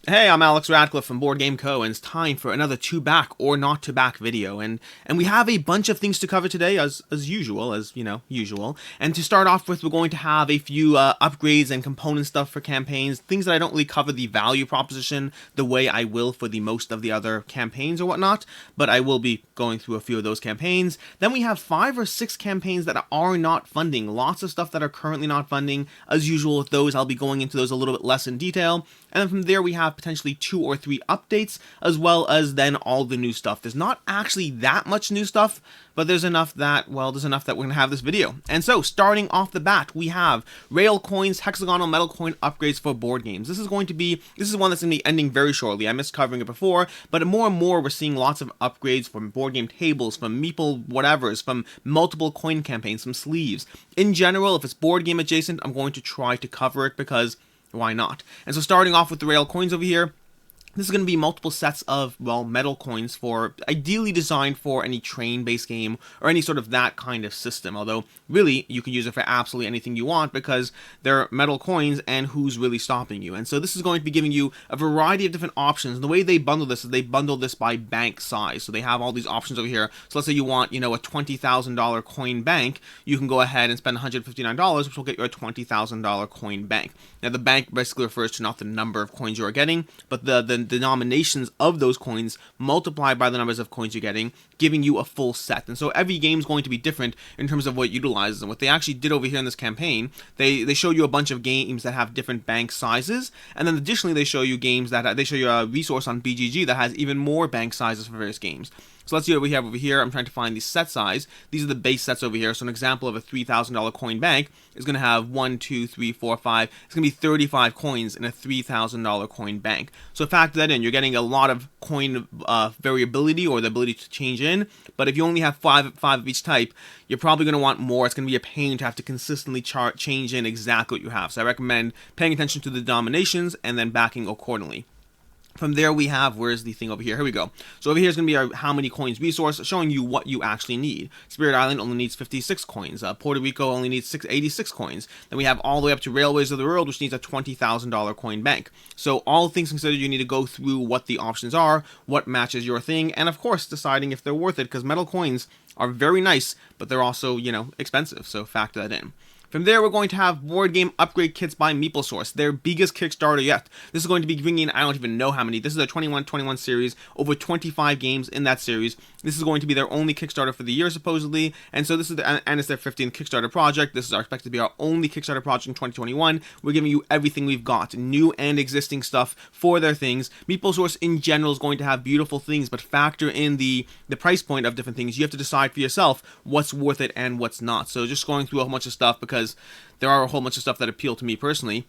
Hey, I'm Alex Radcliffe from Board Game Co. and it's time for another to back or not to back video. And we have a bunch of things to cover today, as usual, usual. And to start off with, we're going to have a few upgrades and component stuff for campaigns, things that I don't really cover the value proposition the way I will for the most of the other campaigns or whatnot, but I will be going through a few of those campaigns. Then we have 5 or 6 campaigns that are not funding, lots of stuff that are currently not funding. As usual with those, I'll be going into those a little bit less in detail. And then from there, we have potentially 2 or 3 updates, as well as then all the new stuff. There's not actually that much new stuff, but there's enough that, well, there's enough that we're going to have this video. And so, starting off the bat, we have Rail coins, hexagonal metal coin upgrades for board games. This is one that's going to be ending very shortly. I missed covering it before, but more and more we're seeing lots of upgrades from board game tables, from Meeple whatevers, from multiple coin campaigns, from sleeves. In general, if it's board game adjacent, I'm going to try to cover it because why not? And so starting off with the rail coins over here, this is going to be multiple sets of, well, metal coins for, ideally designed for any train-based game or any sort of that kind of system. Although, really, you can use it for absolutely anything you want because they're metal coins and who's really stopping you. And so this is going to be giving you a variety of different options. And the way they bundle this is they bundle this by bank size. So they have all these options over here. So let's say you want, a $20,000 coin bank. You can go ahead and spend $159, which will get you a $20,000 coin bank. Now, the bank basically refers to not the number of coins you are getting, but the denominations of those coins multiplied by the numbers of coins you're getting, giving you a full set. And so every game is going to be different in terms of what it utilizes. And what they actually did over here in this campaign, they show you a bunch of games that have different bank sizes, and then additionally they show you a resource on BGG that has even more bank sizes for various games. So let's see what we have over here. I'm trying to find the set size. These are the base sets over here. So an example of a $3,000 coin bank is going to have 1, 2, 3, 4, 5. It's going to be 35 coins in a $3,000 coin bank. So factor that in. You're getting a lot of coin variability or the ability to change in. But if you only have five of each type, you're probably going to want more. It's going to be a pain to have to consistently change in exactly what you have. So I recommend paying attention to the denominations and then backing accordingly. From there we have, where's the thing over here? Here we go. So over here is going to be our how many coins resource, showing you what you actually need. Spirit Island only needs 56 coins. Puerto Rico only needs 86 coins. Then we have all the way up to Railways of the World, which needs a $20,000 coin bank. So all things considered, you need to go through what the options are, what matches your thing, and of course deciding if they're worth it, because metal coins are very nice, but they're also, expensive. So factor that in. From there, we're going to have board game upgrade kits by Meeple Source, their biggest Kickstarter yet. This is going to be bringing in, I don't even know how many. This is a 21 series, over 25 games in that series. This is going to be their only Kickstarter for the year, supposedly. And so this is and it's their 15th Kickstarter project. This is expected to be our only Kickstarter project in 2021. We're giving you everything we've got, new and existing stuff for their things. Meeple Source in general is going to have beautiful things, but factor in the price point of different things. You have to decide for yourself what's worth it and what's not. So just going through a whole bunch of stuff because there are a whole bunch of stuff that appeal to me personally.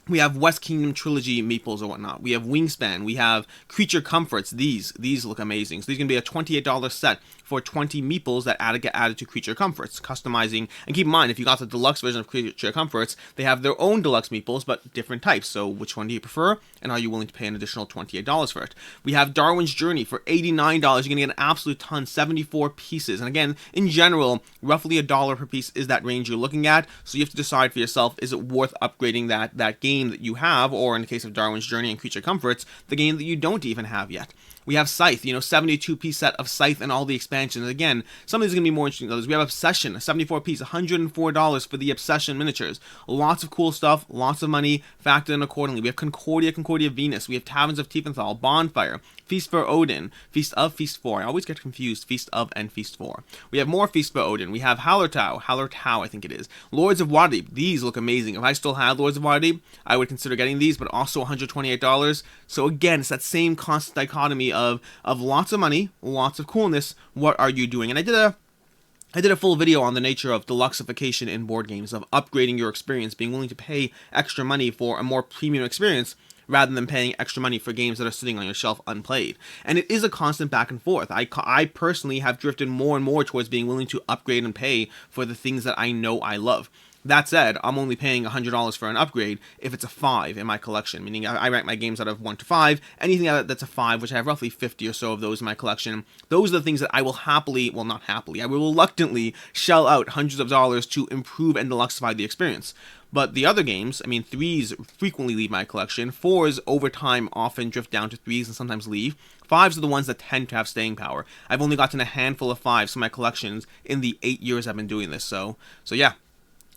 We have West Kingdom Trilogy meeples or whatnot. We have Wingspan. We have Creature Comforts. These look amazing. So these are going to be a $28 set for 20 meeples that get added to Creature Comforts. Customizing. And keep in mind, if you got the deluxe version of Creature Comforts, they have their own deluxe meeples, but different types. So which one do you prefer? And are you willing to pay an additional $28 for it? We have Darwin's Journey for $89. You're going to get an absolute ton, 74 pieces. And again, in general, roughly $1 per piece is that range you're looking at. So you have to decide for yourself, is it worth upgrading that game that you have, or in the case of Darwin's Journey and Creature Comforts, the game that you don't even have yet. We have Scythe, 72-piece set of Scythe and all the expansions. Again, some of these are going to be more interesting than others. We have Obsession, a 74-piece, $104 for the Obsession miniatures. Lots of cool stuff, lots of money, factored in accordingly. We have Concordia Venus. We have Taverns of Tiefenthal, Bonfire, Feast for Odin, Feast of, Feast for. I always get confused, Feast of and Feast for. We have more Feast for Odin. We have Hallertau, I think it is. Lords of Waterdeep. These look amazing. If I still had Lords of Waterdeep, I would consider getting these, but also $128. So again, it's that same constant dichotomy of lots of money, lots of coolness. What are you doing? And I did a full video on the nature of deluxeification in board games, of upgrading your experience, being willing to pay extra money for a more premium experience rather than paying extra money for games that are sitting on your shelf unplayed. And it is a constant back and forth. I personally have drifted more and more towards being willing to upgrade and pay for the things that I know I love. That said, I'm only paying $100 for an upgrade if it's a 5 in my collection, meaning I rank my games out of 1 to 5. Anything that's a 5, which I have roughly 50 or so of those in my collection, those are the things that I will happily, well, not happily, I will reluctantly shell out hundreds of dollars to improve and deluxify the experience. But the other games, I mean, 3s frequently leave my collection, 4s over time often drift down to 3s and sometimes leave. 5s are the ones that tend to have staying power. I've only gotten a handful of 5s from my collections in the 8 years I've been doing this, so yeah.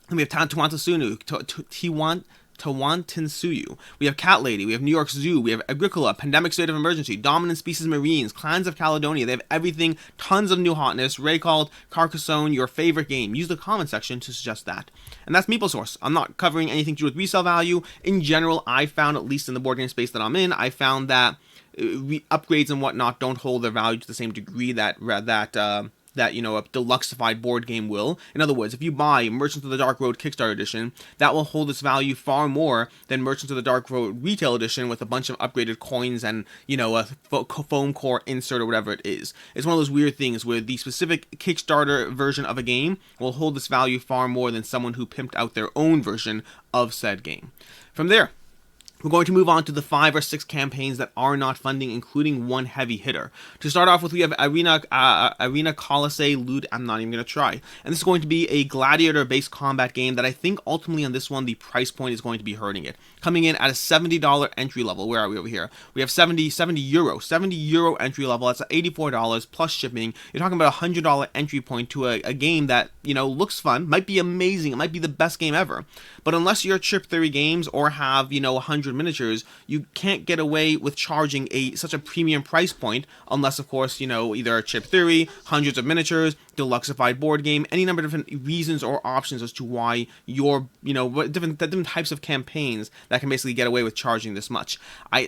And we have Tawantinsuyu, we have Cat Lady, we have New York Zoo, we have Agricola, Pandemic State of Emergency, Dominant Species Marines, Clans of Caledonia. They have everything, tons of new hotness. Ray called Carcassonne your favorite game. Use the comment section to suggest that. And that's Meeple Source. I'm not covering anything to do with resale value. In general, I found, at least in the board game space that I'm in, I found that upgrades and whatnot don't hold their value to the same degree that you know, a deluxified board game will. In other words, if you buy Merchants of the Dark Road Kickstarter Edition, that will hold its value far more than Merchants of the Dark Road Retail Edition with a bunch of upgraded coins and, you know, a foam core insert or whatever it is. It's one of those weird things where the specific Kickstarter version of a game will hold its value far more than someone who pimped out their own version of said game. From there, we're going to move on to the 5 or 6 campaigns that are not funding, including one heavy hitter. To start off with, we have Arena Colossei Ludi. I'm not even going to try. And this is going to be a gladiator-based combat game that I think ultimately on this one, the price point is going to be hurting it. Coming in at a $70 entry level. Where are we over here? We have 70 euro entry level. That's $84 plus shipping. You're talking about a $100 entry point to a game that, you know, looks fun, might be amazing, it might be the best game ever. But unless you're Chip Theory Games or have, you know, 100 miniatures, you can't get away with charging such a premium price point unless, of course, you know, either Chip Theory, hundreds of miniatures, deluxified board game, any number of different reasons or options as to why you're, you know, different types of campaigns that can basically get away with charging this much. I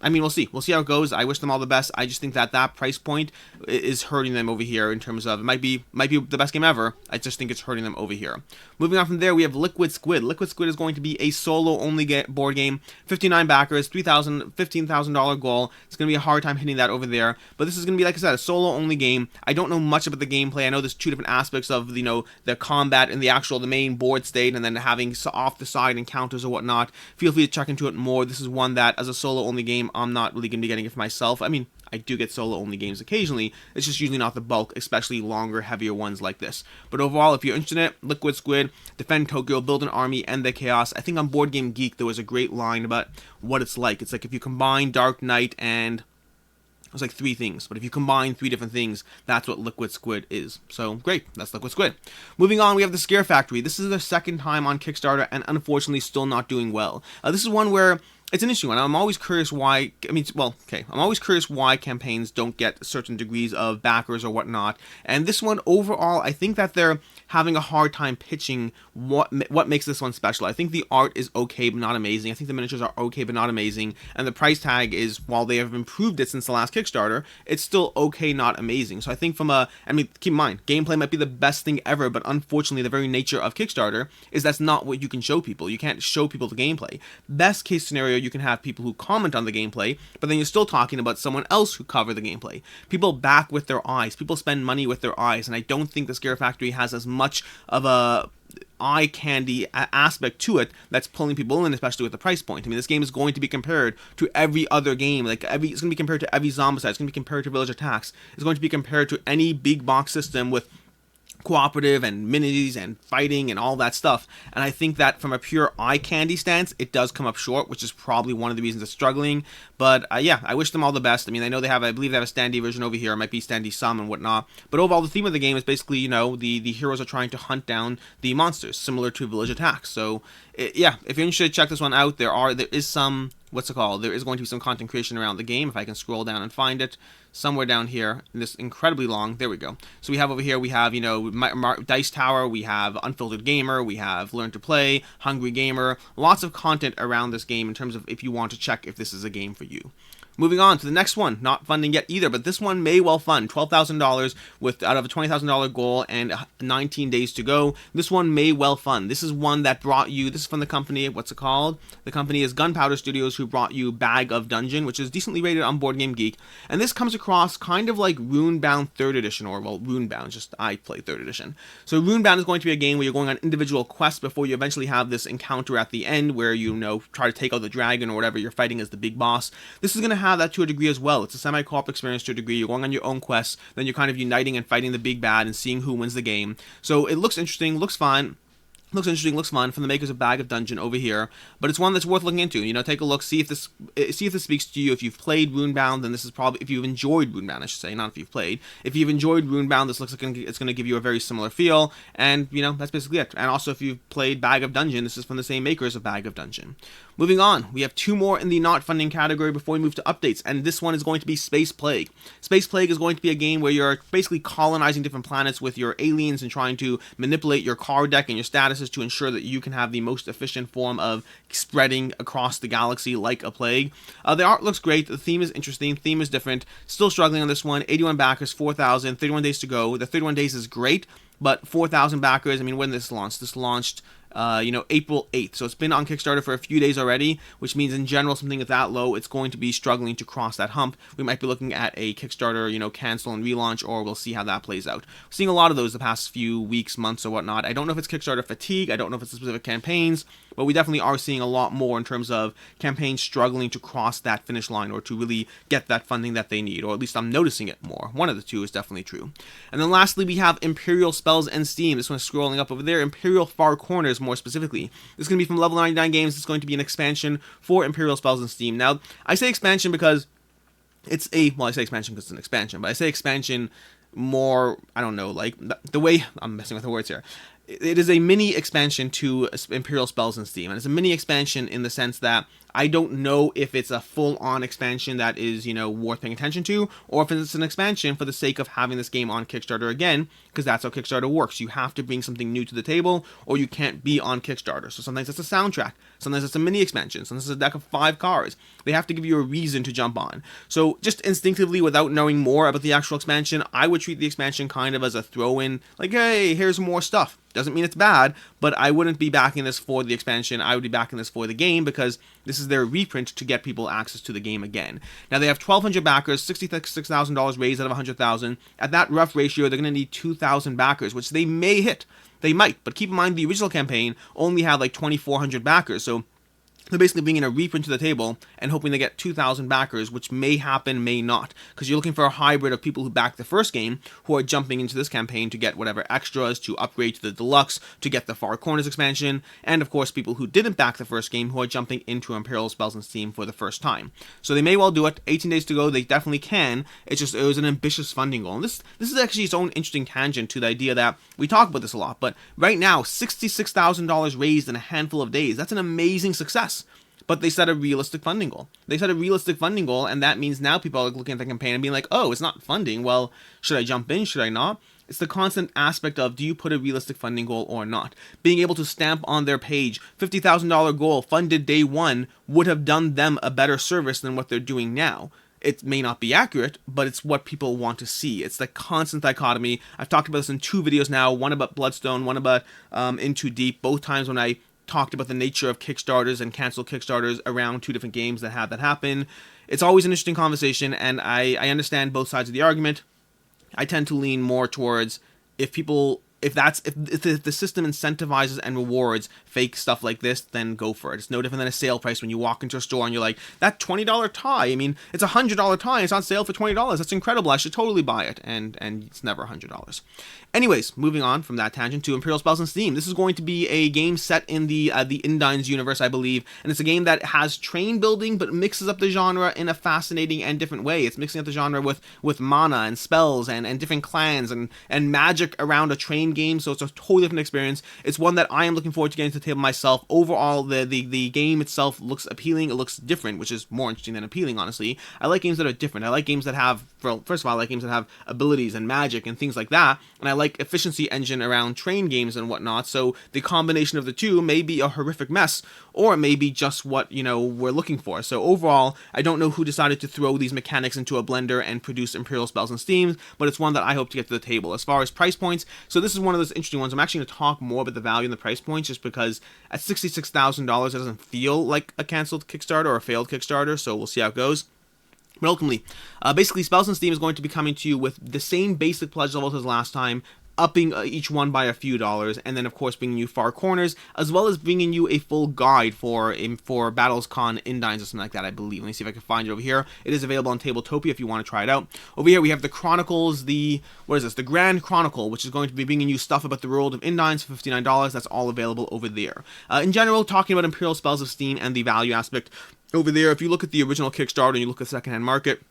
mean, we'll see how it goes. I wish them all the best. I just think that price point is hurting them over here in terms of, it might be the best game ever. I just think it's hurting them over here. Moving on from there, we have Liquid Squid. Liquid Squid is going to be a solo only board game, 59 backers, $15,000 goal. It's going to be a hard time hitting that over there, but this is going to be, like I said, a solo only game. I don't know much about the gameplay. I know there's 2 different aspects of, you know, the combat and the main board state, and then having off the side encounters or whatnot. Feel free to check into it more. This is one that, as a solo only game, I'm not really going to be getting it for myself. I mean, I do get solo only games occasionally. It's just usually not the bulk, especially longer, heavier ones like this. But overall, if you're interested in it, Liquid Squid, defend Tokyo, build an army, end the chaos. I think on Board Game Geek there was a great line about what it's like. It's like if you combine Dark Knight and it was like 3 things, but if you combine 3 different things, that's what Liquid Squid is. So great, that's Liquid Squid. Moving on, we have the Scare Factory. This is their second time on Kickstarter and unfortunately still not doing well. This is one where it's an interesting one. I'm always curious why, I'm always curious why campaigns don't get certain degrees of backers or whatnot. And this one, overall, I think that they're having a hard time pitching what makes this one special. I think the art is okay, but not amazing. I think the miniatures are okay, but not amazing. And the price tag is, while they have improved it since the last Kickstarter, it's still okay, not amazing. So I think keep in mind, gameplay might be the best thing ever, but unfortunately, the very nature of Kickstarter is that's not what you can show people. You can't show people the gameplay. Best case scenario, you can have people who comment on the gameplay, but then you're still talking about someone else who covered the gameplay. People back with their eyes. People spend money with their eyes, and I don't think the Scare Factory has as much of a eye candy aspect to it that's pulling people in, especially with the price point. I mean, this game is going to be compared to every other game. It's going to be compared to every Zombicide. It's going to be compared to Village Attacks. It's going to be compared to any big box system with cooperative and minis and fighting and all that stuff. And I think that from a pure eye candy stance, it does come up short, which is probably one of the reasons it's struggling. But yeah, I wish them all the best. I mean, I know I believe they have a standee version over here. It might be standee some and whatnot. But overall, the theme of the game is basically, you know, the heroes are trying to hunt down the monsters, similar to Village Attacks. So yeah, if you're interested, check this one out. There is some, there is going to be some content creation around the game. If I can scroll down and find it somewhere down here in this incredibly long, there we go. So we have over here, we have, you know, Dice Tower, we have Unfiltered Gamer, we have Learn to Play, Hungry Gamer, lots of content around this game in terms of if you want to check if this is a game for you. Moving on to the next one, not funding yet either, but this one may well fund $12,000 with out of a $20,000 goal and 19 days to go. This one may well fund. This is one that brought you, this is from the company, what's it called? The company is Gunpowder Studios, who brought you Bag of Dungeon, which is decently rated on Board Game Geek. And this comes across kind of like Runebound 3rd Edition, or well, Runebound, just I play 3rd Edition. So Runebound is going to be a game where you're going on individual quests before you eventually have this encounter at the end where you know try to take out the dragon or whatever you're fighting as the big boss. This is going to have that to a degree as well. It's a semi-co-op experience to a degree. You're going on your own quests, then you're kind of uniting and fighting the big bad and seeing who wins the game. So it looks interesting, looks fun. Looks interesting, looks fun, from the makers of Bag of Dungeon over here, but it's one that's worth looking into. You know, take a look, see if this speaks to you. If you've played Runebound, then this is probably, if you've enjoyed Runebound, I should say, not if you've played. If you've enjoyed Runebound, this looks like it's going to give you a very similar feel, and, you know, that's basically it. And also, if you've played Bag of Dungeon, this is from the same makers of Bag of Dungeon. Moving on, we have 2 more in the not funding category before we move to updates, and this one is going to be Space Plague. Space Plague is going to be a game where you're basically colonizing different planets with your aliens and trying to manipulate your card deck and your statuses to ensure that you can have the most efficient form of spreading across the galaxy like a plague. The art looks great, the theme is interesting, theme is different, still struggling on this one, 81 backers, 4,000, 31 days to go. The 31 days is great, but 4,000 backers, I mean, when this launched? This launched April 8th. So it's been on Kickstarter for a few days already, which means in general, something at that low, it's going to be struggling to cross that hump. We might be looking at a Kickstarter, cancel and relaunch, or we'll see how that plays out. We're seeing a lot of those the past few weeks, months, or whatnot. I don't know if it's Kickstarter fatigue. I don't know if it's specific campaigns, but we definitely are seeing a lot more in terms of campaigns struggling to cross that finish line or to really get that funding that they need, or at least I'm noticing it more. One of the two is definitely true. And then lastly, we have Empyreal Spells and Steam. This one's scrolling up over there. Imperial Far Corners, more specifically. This is going to be from Level 99 Games. It's going to be an expansion for Imperial Spells and Steam. Now, I say expansion because it's I say expansion because it's an expansion, but I say expansion more, I don't know, like, the way, I'm messing with the words here. It is a mini expansion to Imperial Spells and Steam, and it's a mini expansion in the sense that I don't know if it's a full-on expansion that is, worth paying attention to, or if it's an expansion for the sake of having this game on Kickstarter again, because that's how Kickstarter works. You have to bring something new to the table, or you can't be on Kickstarter. So sometimes it's a soundtrack, sometimes it's a mini expansion, sometimes it's a deck of 5 cards. They have to give you a reason to jump on. So just instinctively, without knowing more about the actual expansion, I would treat the expansion kind of as a throw-in, like, hey, here's more stuff. Doesn't mean it's bad, but I wouldn't be backing this for the expansion. I would be backing this for the game because this is their reprint to get people access to the game again. Now, they have 1,200 backers, $66,000 raised out of 100,000. At that rough ratio, they're going to need 2,000 backers, which they may hit. They might, but keep in mind the original campaign only had like 2,400 backers, so they're basically bringing a reprint to the table and hoping to get 2,000 backers, which may happen, may not. Because you're looking for a hybrid of people who backed the first game, who are jumping into this campaign to get whatever extras, to upgrade to the deluxe, to get the Far Corners expansion, and of course people who didn't back the first game, who are jumping into Imperial Spells and Steam for the first time. So they may well do it. 18 days to go, they definitely can. It's just, it was an ambitious funding goal. And this is actually its own interesting tangent to the idea that, we talk about this a lot, but right now, $66,000 raised in a handful of days. That's an amazing success. But they set a realistic funding goal. They set a realistic funding goal, and that means now people are looking at the campaign and being like, oh, it's not funding. Well, should I jump in? Should I not? It's the constant aspect of, do you put a realistic funding goal or not? Being able to stamp on their page, $50,000 goal, funded day 1, would have done them a better service than what they're doing now. It may not be accurate, but it's what people want to see. It's the constant dichotomy. I've talked about this in 2 videos now, one about Bloodstone, one about In Too Deep, both times when I talked about the nature of Kickstarters and canceled Kickstarters around 2 different games that had that happen. It's always an interesting conversation, and I understand both sides of the argument. I tend to lean more towards if the system incentivizes and rewards fake stuff like this, then go for it. It's no different than a sale price when you walk into a store and you're like, that $20 tie, I mean, it's a $100 tie, it's on sale for $20, that's incredible, I should totally buy it, and it's never $100. Anyways, moving on from that tangent to Imperial Spells and Steam. This is going to be a game set in the Indines universe, I believe, and it's a game that has train building, but mixes up the genre in a fascinating and different way. It's mixing up the genre with mana and spells and different clans and magic around a train train game, so it's a totally different experience. It's one that I am looking forward to getting to the table myself. Overall, the game itself looks appealing. It looks different, which is more interesting than appealing, honestly. I like games that are different. I like games that have, well, first of all, I like games that have abilities and magic and things like that, and I like efficiency engine around train games and whatnot, so the combination of the two may be a horrific mess, or it may be just what, we're looking for. So overall, I don't know who decided to throw these mechanics into a blender and produce Imperial spells and Steam, but it's one that I hope to get to the table. As far as price points, so this is one of those interesting ones. I'm actually going to talk more about the value and the price points, just because at $66,000 it doesn't feel like a canceled Kickstarter or a failed Kickstarter, so we'll see how it goes. But ultimately, basically, Spells and Steam is going to be coming to you with the same basic pledge levels as last time, upping each one by a few dollars, and then of course bringing you Far Corners, as well as bringing you a full guide for Battles Con Indines or something like that, I believe. Let me see if I can find it over here. It is available on Tabletopia if you want to try it out. Over here we have the Chronicles, the Grand Chronicle, which is going to be bringing you stuff about the world of Indines for $59. That's all available over there. In general, talking about Imperial Spells of Steam and the value aspect, over there, if you look at the original Kickstarter and you look at the secondhand market,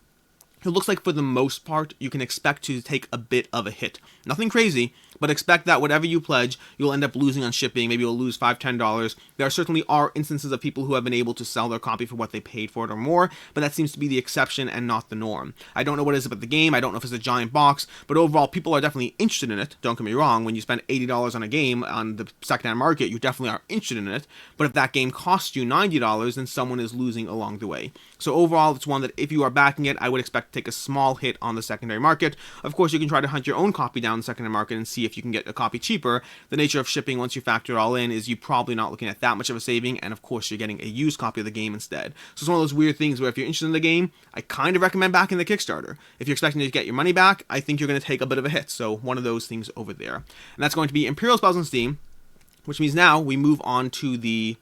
it looks like for the most part, you can expect to take a bit of a hit. Nothing crazy, but expect that whatever you pledge, you'll end up losing on shipping. Maybe you'll lose $5, $10. There certainly are instances of people who have been able to sell their copy for what they paid for it or more, but that seems to be the exception and not the norm. I don't know what it is about the game. I don't know if it's a giant box, but overall, people are definitely interested in it. Don't get me wrong. When you spend $80 on a game on the secondhand market, you definitely are interested in it. But if that game costs you $90, then someone is losing along the way. So overall, it's one that if you are backing it, I would expect to take a small hit on the secondary market. Of course, you can try to hunt your own copy down the secondary market and see if you can get a copy cheaper. The nature of shipping, once you factor it all in, is you probably not looking at that much of a saving, and of course, you're getting a used copy of the game instead. So it's one of those weird things where if you're interested in the game, I kind of recommend backing the Kickstarter. If you're expecting to get your money back, I think you're going to take a bit of a hit. So one of those things over there. And that's going to be Imperial Spells on Steam, which means now we move on to the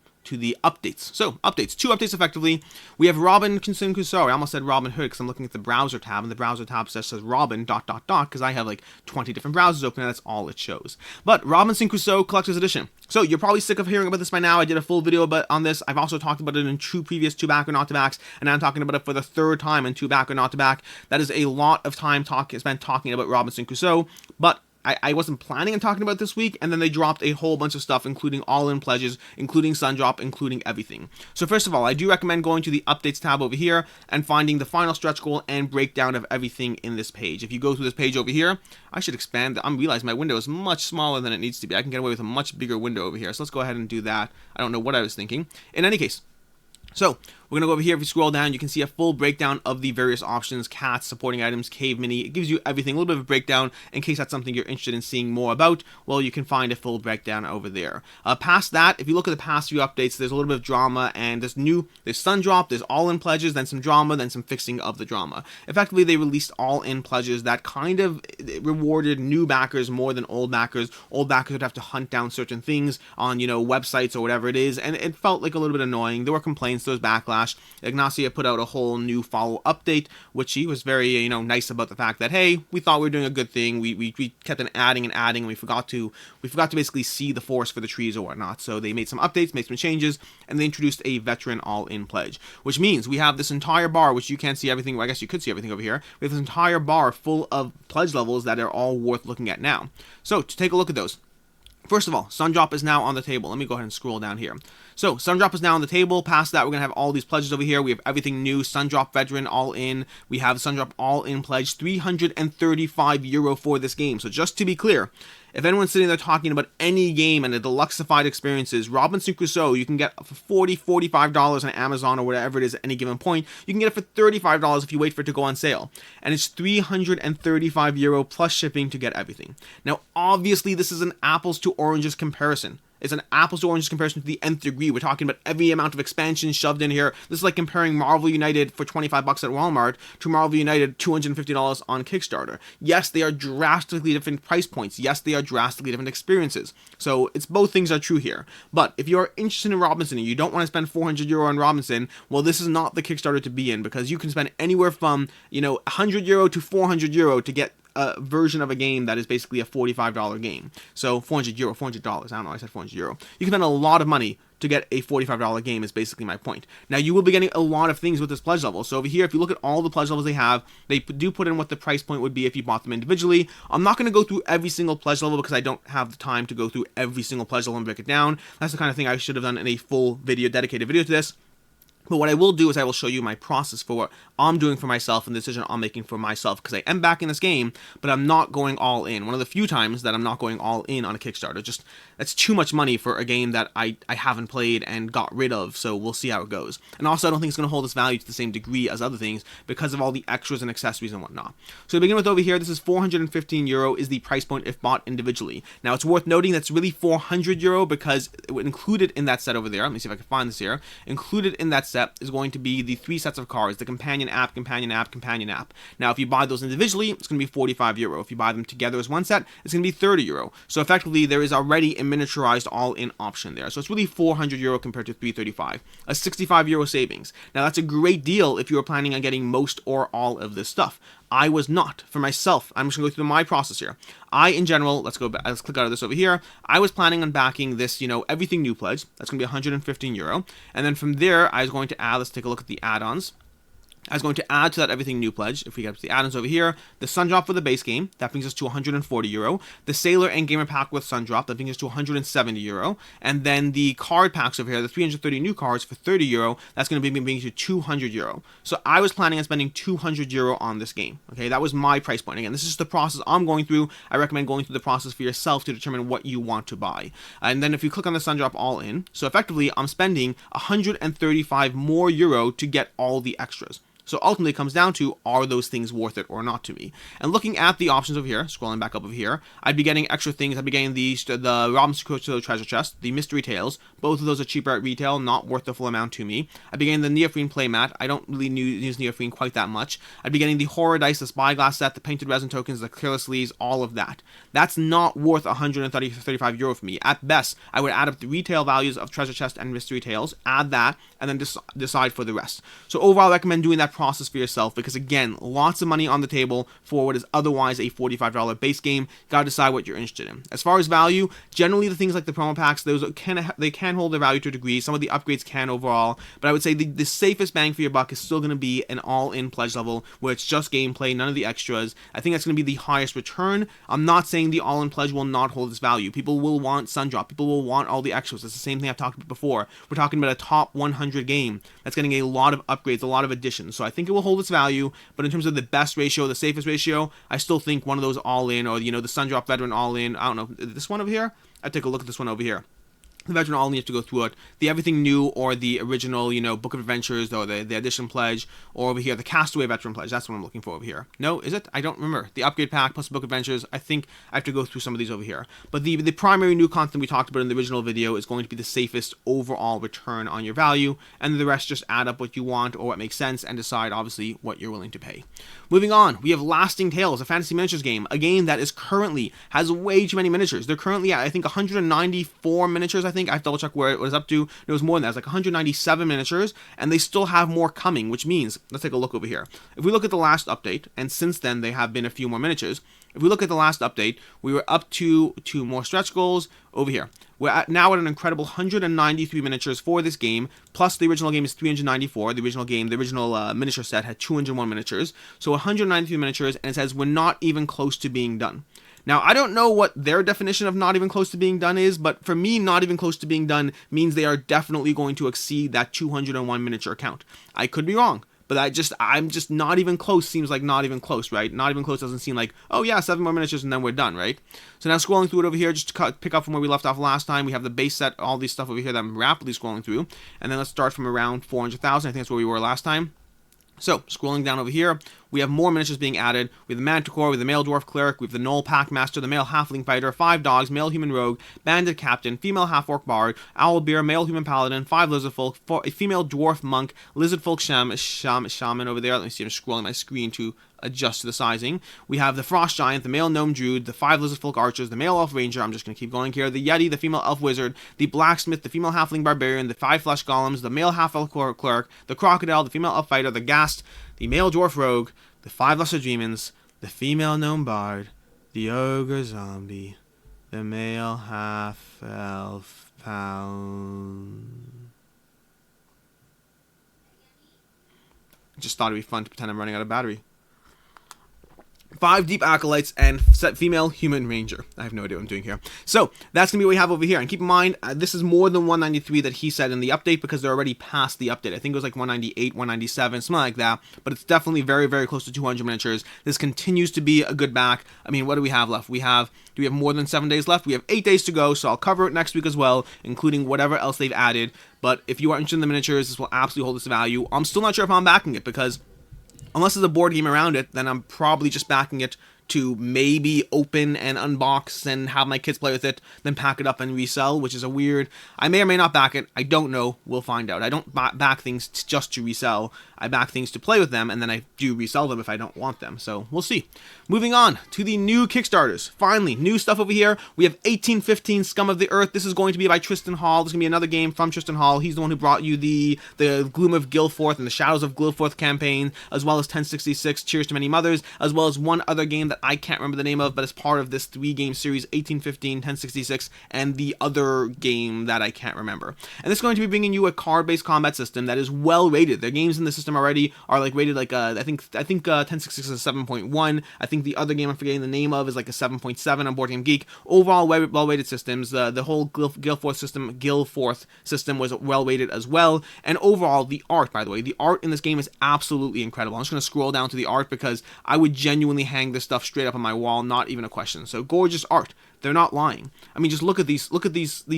updates. So, updates. 2 updates effectively. We have Robinson Crusoe. I almost said Robin Hood because I'm looking at the browser tab, and the browser tab says Robin ... because I have like 20 different browsers open, and that's all it shows. But Robinson Crusoe Collector's Edition. So, you're probably sick of hearing about this by now. I did a full video on this. I've also talked about it in 2 previous 2 Back or Not to Backs, and I'm talking about it for the 3rd time in 2 Back or Not to Back. That is a lot of time spent talking about Robinson Crusoe, but I wasn't planning on talking about this week, and then they dropped a whole bunch of stuff, including all-in pledges, including Sundrop, including everything. So first of all, I do recommend going to the Updates tab over here and finding the final stretch goal and breakdown of everything in this page. If you go through this page over here, I should expand. I realize my window is much smaller than it needs to be. I can get away with a much bigger window over here, so let's go ahead and do that. I don't know what I was thinking. In any case, so we're going to go over here. If you scroll down, you can see a full breakdown of the various options: cats, supporting items, cave mini. It gives you everything, a little bit of a breakdown in case that's something you're interested in seeing more about. Well, you can find a full breakdown over there. Past that, if you look at the past few updates, there's a little bit of drama, and there's Sundrop, there's all-in pledges, then some drama, then some fixing of the drama. Effectively, they released all-in pledges that kind of rewarded new backers more than old backers. Old backers would have to hunt down certain things on, websites or whatever it is, and it felt like a little bit annoying. There were complaints, there was backlash. Ignacia put out a whole new follow update, which he was very, nice about the fact that, hey, we thought we were doing a good thing. We kept on adding and adding, and we forgot to basically see the forest for the trees or whatnot. So they made some updates, made some changes, and they introduced a veteran all-in pledge, which means we have this entire bar, which you can't see everything. Well, I guess you could see everything over here. We have this entire bar full of pledge levels that are all worth looking at now. So to take a look at those. First of all, Sundrop is now on the table. Let me go ahead and scroll down here. So, Sundrop is now on the table. Past that, we're going to have all these pledges over here. We have everything new. Sundrop Veteran all in. We have Sundrop all in pledge. €335 for this game. So, just to be clear, if anyone's sitting there talking about any game and the deluxeified experiences, Robinson Crusoe, you can get for $40, $45 on Amazon or whatever it is at any given point. You can get it for $35 if you wait for it to go on sale. And it's €335 plus shipping to get everything. Now, obviously, this is an apples to oranges comparison. It's an apples to oranges comparison to the nth degree. We're talking about every amount of expansion shoved in here. This is like comparing Marvel United for $25 at Walmart to Marvel United $250 on Kickstarter. Yes, they are drastically different price points. Yes, they are drastically different experiences. So it's both things are true here. But if you're interested in Robinson and you don't want to spend €400 on Robinson, well, this is not the Kickstarter to be in, because you can spend anywhere from, €100 to €400 to get a version of a game that is basically a $45 game. So €400, $400. I don't know, I said €400. You can spend a lot of money to get a $45 game is basically my point. Now, you will be getting a lot of things with this pledge level. So over here, if you look at all the pledge levels they have, they do put in what the price point would be if you bought them individually. I'm not going to go through every single pledge level because I don't have the time to go through every single pledge level and break it down. That's the kind of thing I should have done in a full video, dedicated video to this. But what I will do is I will show you my process for what I'm doing for myself and the decision I'm making for myself, because I am back in this game, but I'm not going all in. One of the few times that I'm not going all in on a Kickstarter. Just, that's too much money for a game that I haven't played and got rid of, so we'll see how it goes. And also, I don't think it's going to hold its value to the same degree as other things because of all the extras and accessories and whatnot. So to begin with over here, this is €415 is the price point if bought individually. Now, it's worth noting that's really €400 because included in that set over there, let me see if I can find this here, included in that set is going to be the 3 sets of cards, the companion app, companion app, companion app. Now, if you buy those individually, it's going to be €45. If you buy them together as one set, it's going to be €30. So effectively, there is already a miniaturized all-in option there. So it's really €400 compared to €335, a €65 savings. Now, that's a great deal if you were planning on getting most or all of this stuff. I was not. For myself, I'm just going to go through my process here. I, in general, let's go back, let's click out of this over here. I was planning on backing this, everything new pledge. That's going to be €115. And then from there, I was going to add, let's take a look at the add-ons. I was going to add to that everything new pledge. If we get to the add-ons over here, the Sundrop for the base game, that brings us to €140. The Sailor and Gamer Pack with Sundrop, that brings us to €170. And then the card packs over here, the 330 new cards for €30, that's going to be bringing you to €200. So I was planning on spending €200 on this game. Okay, that was my price point. Again, this is the process I'm going through. I recommend going through the process for yourself to determine what you want to buy. And then if you click on the Sundrop all in, so effectively I'm spending €135 more to get all the extras. So ultimately it comes down to, are those things worth it or not to me? And looking at the options over here, scrolling back up over here, I'd be getting extra things. I'd be getting the Robinson Crusoe treasure chest, the mystery tales. Both of those are cheaper at retail, not worth the full amount to me. I'd be getting the Neophene playmat. I don't really use Neophene quite that much. I'd be getting the horror dice, the spyglass set, the painted resin tokens, the careless sleeves, all of that. That's not worth €135 for me. At best, I would add up the retail values of treasure chest and mystery tales, add that, and then decide for the rest. So overall, I recommend doing that process for yourself because, again, lots of money on the table for what is otherwise a $45 base game. Gotta decide what you're interested in. As far as value, generally the things like the promo packs, those they can hold their value to a degree. Some of the upgrades can overall, but I would say the safest bang for your buck is still going to be an all-in pledge level where it's just gameplay, none of the extras. I think that's going to be the highest return. I'm not saying the all-in pledge will not hold its value. People will want Sundrop. People will want all the extras. It's the same thing I've talked about before. We're talking about a top 100 game that's getting a lot of upgrades, a lot of additions. So I think it will hold its value, but in terms of the best ratio, the safest ratio, I still think one of those all-in, or the Sundrop Veteran all-in, I don't know, this one over here? I'd take a look at this one over here. The Veteran all-in, you have to go through it. The Everything New or the original, Book of Adventures or the Edition Pledge, or over here, the Castaway Veteran Pledge. That's what I'm looking for over here. No, is it? I don't remember. The Upgrade Pack plus the Book of Adventures. I think I have to go through some of these over here. But the primary new content we talked about in the original video is going to be the safest overall return on your value, and the rest just add up what you want or what makes sense and decide, obviously, what you're willing to pay. Moving on, we have Lasting Tales, a fantasy miniatures game, a game that is currently has way too many miniatures. They're currently at, I think, 194 miniatures, I think. I have to double check where it was up to. It was more than that. It was like 197 miniatures, and they still have more coming, which means, let's take a look over here. If we look at the last update, and since then there have been a few more miniatures, if we look at the last update, we were up to 2 more stretch goals over here. We're now at an incredible 193 miniatures for this game, plus the original game is 394. The original game, the original miniature set had 201 miniatures, so 193 miniatures, and it says we're not even close to being done. Now, I don't know what their definition of not even close to being done is, but for me, not even close to being done means they are definitely going to exceed that 201 miniature count. I could be wrong, but I'm just not even close seems like not even close, right? Not even close doesn't seem like, oh yeah, 7 more miniatures and then we're done, right? So now scrolling through it over here, just to pick up from where we left off last time, we have the base set, all these stuff over here that I'm rapidly scrolling through, and then let's start from around 400,000, I think that's where we were last time. So, scrolling down over here, we have more miniatures being added. We have the Manticore, we have the Male Dwarf Cleric, we have the Gnoll Packmaster, the Male Halfling Fighter, 5 Dogs, Male Human Rogue, Bandit Captain, Female Half-Orc Bard, Owlbear, Male Human Paladin, 5 Lizard Folk, a Female Dwarf Monk, Lizard Folk Shaman over there. Let me see, I'm scrolling my screen to adjust to the sizing. We have the Frost Giant, the Male Gnome Druid, the 5 Lizard Folk Archers, the Male Elf Ranger, I'm just going to keep going here, the Yeti, the Female Elf Wizard, the Blacksmith, the Female Halfling Barbarian, the 5 Flesh Golems, the Male Half-Elf Cleric, the Crocodile, the Female Elf Fighter, the Ghast, the Male Dwarf Rogue, the 5 Lesser Demons, the Female Gnome Bard, the Ogre Zombie, the Male Half-Elf Just thought it'd be fun to pretend I'm running out of battery. 5 deep acolytes and set female human ranger. I have no idea what I'm doing here. So that's gonna be what we have over here. And keep in mind, this is more than 193 that he said in the update, because they're already past the update. I think it was like 198, 197, something like that. But it's definitely very, very close to 200 miniatures. This continues to be a good back. I mean, what do we have left? Do we have more than 7 days left? We have 8 days to go, so I'll cover it next week as well, including whatever else they've added. But if you are interested in the miniatures, this will absolutely hold its value. I'm still not sure if I'm backing it, because unless there's a board game around it, then I'm probably just backing it to maybe open and unbox and have my kids play with it, then pack it up and resell, which is a weird... I may or may not back it. I don't know. We'll find out. I don't back things just to resell. I back things to play with them, and then I do resell them if I don't want them. So we'll see. Moving on to the new Kickstarters. Finally, new stuff over here. We have 1815 Scum of the Earth. This is going to be by Tristan Hall. This is going to be another game from Tristan Hall. He's the one who brought you the Gloom of Guilforth and the Shadows of Guilforth campaign, as well as 1066 Cheers to Many Mothers, as well as one other game that I can't remember the name of, but it's part of this 3-game series, 1815, 1066, and the other game that I can't remember. And this is going to be bringing you a card-based combat system that is well rated. Their games in the system already are like rated like I think 1066 is a 7.1. I think the other game I'm forgetting the name of is like a 7.7 on Board Game Geek. Overall, well rated systems. The whole Guilforth system was well rated as well. And overall, the art, by the way, the art in this game is absolutely incredible. I'm just going to scroll down to the art because I would genuinely hang this stuff straight up on my wall, not even a question. So gorgeous art. They're not lying. I mean, just look at these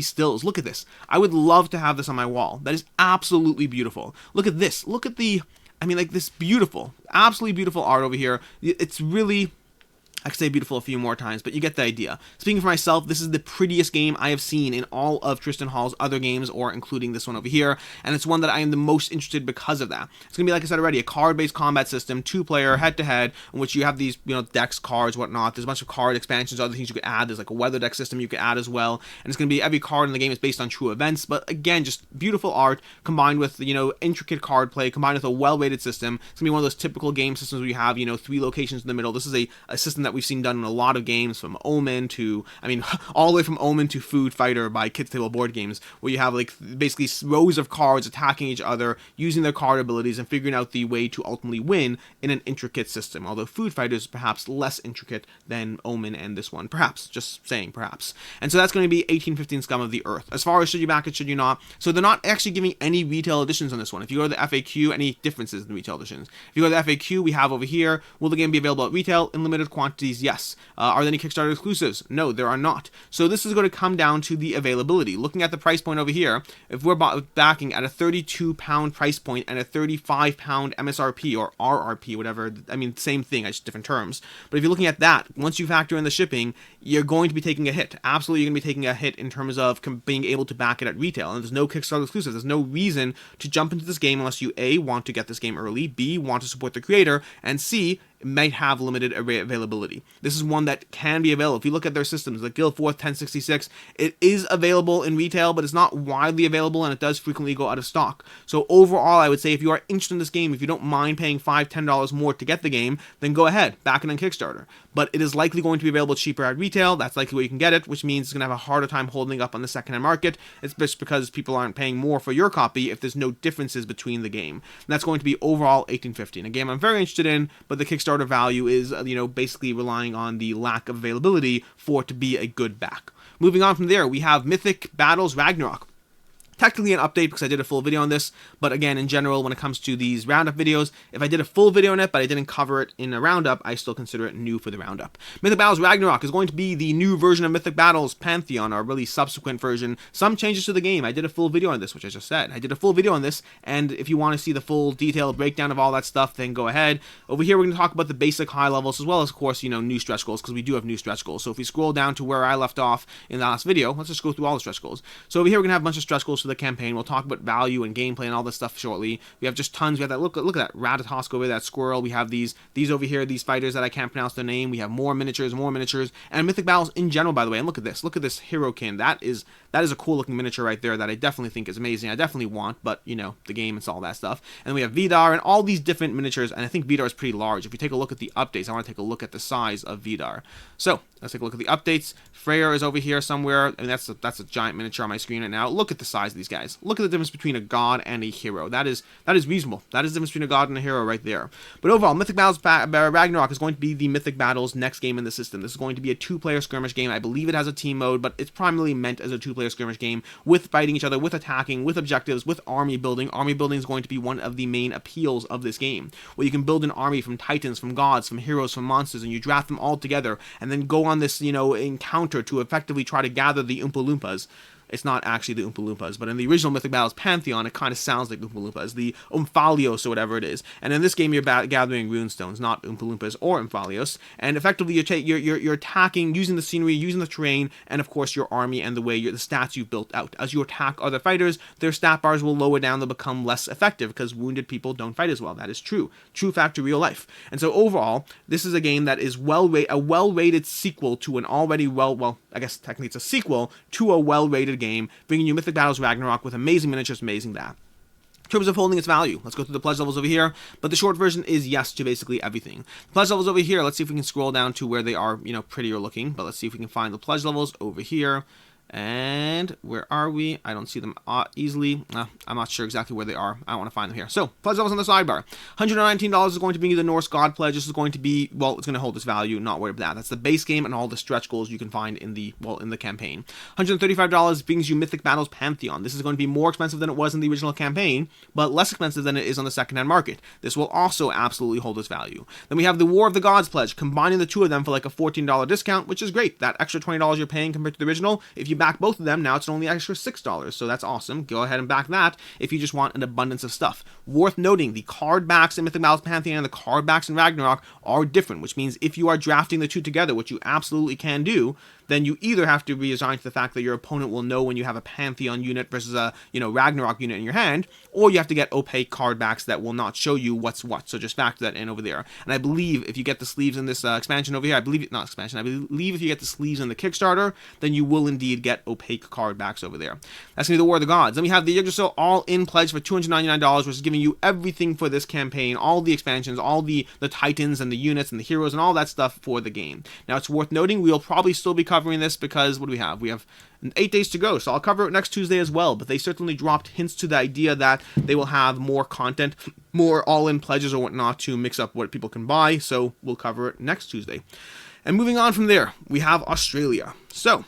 stills. Look at this. I would love to have this on my wall. That is absolutely beautiful. Look at this. Look at this beautiful, absolutely beautiful art over here. It's really... I could say beautiful a few more times, but you get the idea. Speaking for myself, this is the prettiest game I have seen in all of Tristan Hall's other games, or including this one over here, and it's one that I am the most interested because of that. It's going to be, like I said already, a card-based combat system, 2-player, head-to-head, in which you have these, decks, cards, whatnot. There's a bunch of card expansions, other things you could add. There's like a weather deck system you could add as well, and it's going to be every card in the game is based on true events, but again, just beautiful art combined with, intricate card play, combined with a well-rated system. It's going to be one of those typical game systems where you have, 3 locations in the middle. This is a system that we've seen done in a lot of games, from Omen to, all the way from Omen to Food Fighter by Kids Table Board Games, where you have like basically rows of cards attacking each other, using their card abilities and figuring out the way to ultimately win in an intricate system. Although Food Fighter is perhaps less intricate than Omen and this one. Perhaps, just saying perhaps. And so that's going to be 1815 Scum of the Earth. As far as should you back it, should you not? So they're not actually giving any retail editions on this one. If you go to the FAQ, any differences in the retail editions. If you go to the FAQ, we have over here, will the game be available at retail in limited quantities? Yes. Are there any Kickstarter exclusives? No, there are not. So this is going to come down to the availability. Looking at the price point over here, if we're backing at a £32 price point and a £35 MSRP or RRP, whatever, same thing, just different terms. But if you're looking at that, once you factor in the shipping, you're going to be taking a hit. Absolutely, you're going to be taking a hit in terms of being able to back it at retail. And there's no Kickstarter exclusive. There's no reason to jump into this game unless you A, want to get this game early, B, want to support the creator, and C, might have limited availability. This is one that can be available. If you look at their systems, the Guilforth 1066, it is available in retail, but it's not widely available, and it does frequently go out of stock. So overall, I would say if you are interested in this game, if you don't mind paying $5, $10 more to get the game, then go ahead, back it on Kickstarter. But it is likely going to be available cheaper at retail. That's likely where you can get it, which means it's going to have a harder time holding up on the secondhand market. It's just because people aren't paying more for your copy if there's no differences between the game. And that's going to be overall 1815. A game I'm very interested in, but the Kickstarter value is, basically relying on the lack of availability for it to be a good back. Moving on from there, we have Mythic Battles Ragnarök. Technically an update because I did a full video on this, but again, in general, when it comes to these roundup videos, if I did a full video on it, but I didn't cover it in a roundup, I still consider it new for the roundup. Mythic Battles Ragnarök is going to be the new version of Mythic Battles Pantheon, or really subsequent version. Some changes to the game. I did a full video on this, which I just said. I did a full video on this, and if you want to see the full detailed breakdown of all that stuff, then go ahead. Over here, we're going to talk about the basic high levels, as well as, of course, new stretch goals, because we do have new stretch goals. So if we scroll down to where I left off in the last video, let's just go through all the stretch goals. So over here, we're going to have a bunch of stretch goals for the campaign. We'll talk about value and gameplay and all this stuff shortly. We have just tons. We have that, look at that Ratatosk over there, that squirrel. We have these over here, these fighters that I can't pronounce their name. We have more miniatures, and mythic battles in general, by the way. And look at this Herokin. That is a cool looking miniature right there that I definitely think is amazing. I definitely want, but you know, the game and all that stuff. And we have Vidar and all these different miniatures, and I think Vidar is pretty large. If you take a look at the updates, I want to take a look at the size of Vidar. So let's take a look at the updates. Freyr is over here somewhere, and that's a giant miniature on my screen right now. Look at the size of these guys. Look at the difference between a god and a hero. That is reasonable. That is the difference between a god and a hero right there. But overall, Mythic Battles Ragnarok is going to be the Mythic Battles next game in the system. This is going to be a 2-player skirmish game. I believe it has a team mode, but it's primarily meant as a 2-player skirmish game with fighting each other, with attacking, with objectives, with army building. Army building is going to be one of the main appeals of this game, where you can build an army from titans, from gods, from heroes, from monsters, and you draft them all together, and then go on this, you know, encounter to effectively try to gather the Oompa Loompas. It's not actually the Oompa Loompas, but in the original Mythic Battles Pantheon, it kind of sounds like Oompa Loompas, the Omphalios or whatever it is. And in this game, you're gathering runestones, not Oompa Loompas or Omphalios. And effectively, you're attacking using the scenery, using the terrain, and of course your army and the stats you've built out. As you attack other fighters, their stat bars will lower down; they'll become less effective because wounded people don't fight as well. That is true fact to real life. And so overall, this is a game that is a well-rated sequel to an already I guess technically it's a sequel to a well-rated game, bringing you Mythic Battles Ragnarok with amazing miniatures, amazing that. In terms of holding its value, let's go through the pledge levels over here, but the short version is yes to basically everything. The pledge levels over here, let's see if we can scroll down to where they are, you know, prettier looking, but let's see if we can find the pledge levels over here. And where are we? I don't see them easily. I'm not sure exactly where they are. I want to find them here. So, pledge levels on the sidebar. $119 is going to be the Norse God pledge. This is going to be, well, it's going to hold its value. Not worried about that. That's the base game and all the stretch goals you can find in the campaign. $135 brings you Mythic Battles Pantheon. This is going to be more expensive than it was in the original campaign, but less expensive than it is on the secondhand market. This will also absolutely hold its value. Then we have the War of the Gods pledge, combining the two of them for like a $14 discount, which is great. That extra $20 you're paying compared to the original, if you back both of them, now it's only extra $6, so that's awesome. Go ahead and back that if you just want an abundance of stuff. Worth noting, the card backs in Mythic Battles Pantheon and the card backs in Ragnarok are different, which means if you are drafting the two together, which you absolutely can do, then you either have to be resigned to the fact that your opponent will know when you have a Pantheon unit versus a, you know, Ragnarok unit in your hand, or you have to get opaque card backs that will not show you what's what. So just factor that in over there. And I believe if you get the sleeves in this expansion over here, I believe if you get the sleeves in the Kickstarter, then you will indeed get opaque card backs over there. That's going to be the War of the Gods. Then we have the Yggdrasil all-in pledge for $299, which is giving you everything for this campaign, all the expansions, all the titans and the units and the heroes and all that stuff for the game. Now it's worth noting, we'll probably still be covering this because what do we have? We have 8 days to go, so I'll cover it next Tuesday as well, but they certainly dropped hints to the idea that they will have more content, more all-in pledges or whatnot to mix up what people can buy, so we'll cover it next Tuesday. And moving on from there, we have AuZtralia. So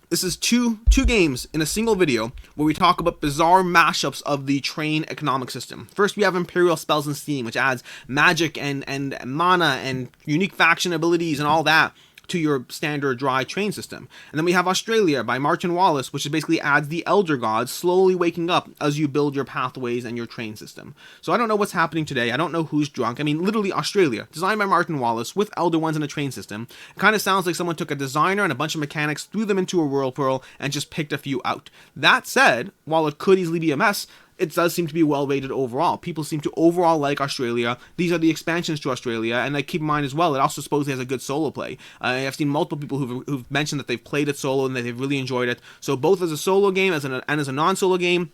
this is two games in a single video where we talk about bizarre mashups of the train economic system. First, we have Empyreal Spells and Steam, which adds magic and mana and unique faction abilities and all that to your standard dry train system. And then we have AuZtralia by Martin Wallace, which basically adds the Elder Gods slowly waking up as you build your pathways and your train system. So I don't know what's happening today. I don't know who's drunk. I mean, literally AuZtralia, designed by Martin Wallace with Elder Ones and a train system. It kind of sounds like someone took a designer and a bunch of mechanics, threw them into a whirlpool, and just picked a few out. That said, while it could easily be a mess, it does seem to be well rated overall. People seem to overall like AuZtralia. These are the expansions to AuZtralia, and keep in mind as well, it also supposedly has a good solo play. I've seen multiple people who've mentioned that they've played it solo and that they've really enjoyed it. So both as a solo game and as a non-solo game,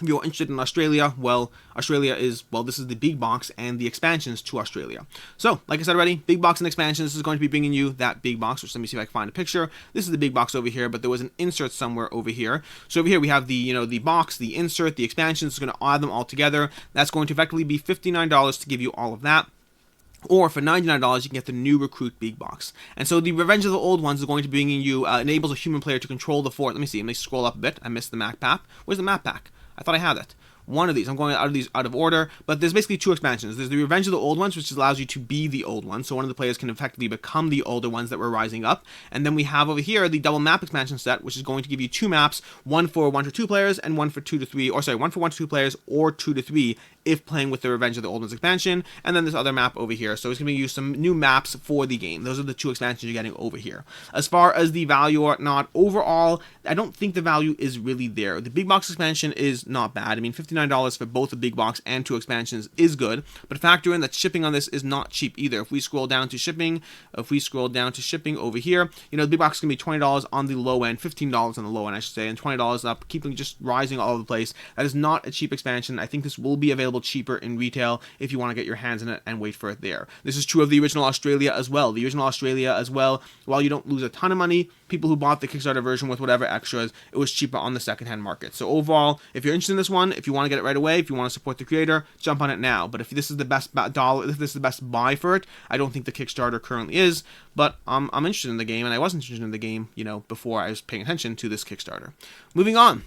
if you're interested in AuZtralia, well, AuZtralia is, well, this is the big box and the expansions to AuZtralia. So, like I said already, big box and expansions, this is going to be bringing you that big box, which let me see if I can find a picture. This is the big box over here, but there was an insert somewhere over here. So over here we have the, you know, the box, the insert, the expansions, it's going to add them all together. That's going to effectively be $59 to give you all of that. Or for $99, you can get the new Recruit Big Box. And so the Revenge of the Old Ones is going to be bringing you, enables a human player to control the fort. Let me see, let me scroll up a bit. I missed the map pack. Where's the map pack? I thought I had it. one of these. I'm going out of order, but there's basically 2 expansions. There's the Revenge of the Old Ones, which allows you to be the old ones, so one of the players can effectively become the older ones that were rising up. And then we have over here the double map expansion set, which is going to give you 2 maps, one for 1 to 2 players and one for 2 to 3, or sorry, one for 1 to 2 players or 2 to 3 if playing with the Revenge of the Old Ones expansion, and then this other map over here. So it's going to give you some new maps for the game. Those are the 2 expansions you're getting over here. As far as the value or not, overall, I don't think the value is really there. The big box expansion is not bad. I mean, $59 for both the big box and 2 expansions is good, but factor in that shipping on this is not cheap either. If we scroll down to shipping, over here, you know, the big box is going to be $20 on the low end, $15 on the low end, I should say, and $20 up, keeping just rising all over the place. That is not a cheap expansion. I think this will be available cheaper in retail if you want to get your hands in it and wait for it there. This is true of the original AuZtralia as well. The original AuZtralia as well, while you don't lose a ton of money, people who bought the Kickstarter version with whatever extras, it was cheaper on the secondhand market. So overall, if you're interested in this one, if you want to get it right away, if you want to support the creator, jump on it now. But if this is the best if this is the best buy for it, I don't think the Kickstarter currently is. But I'm interested in the game, and I wasn't interested in the game, you know, before I was paying attention to this Kickstarter. Moving on.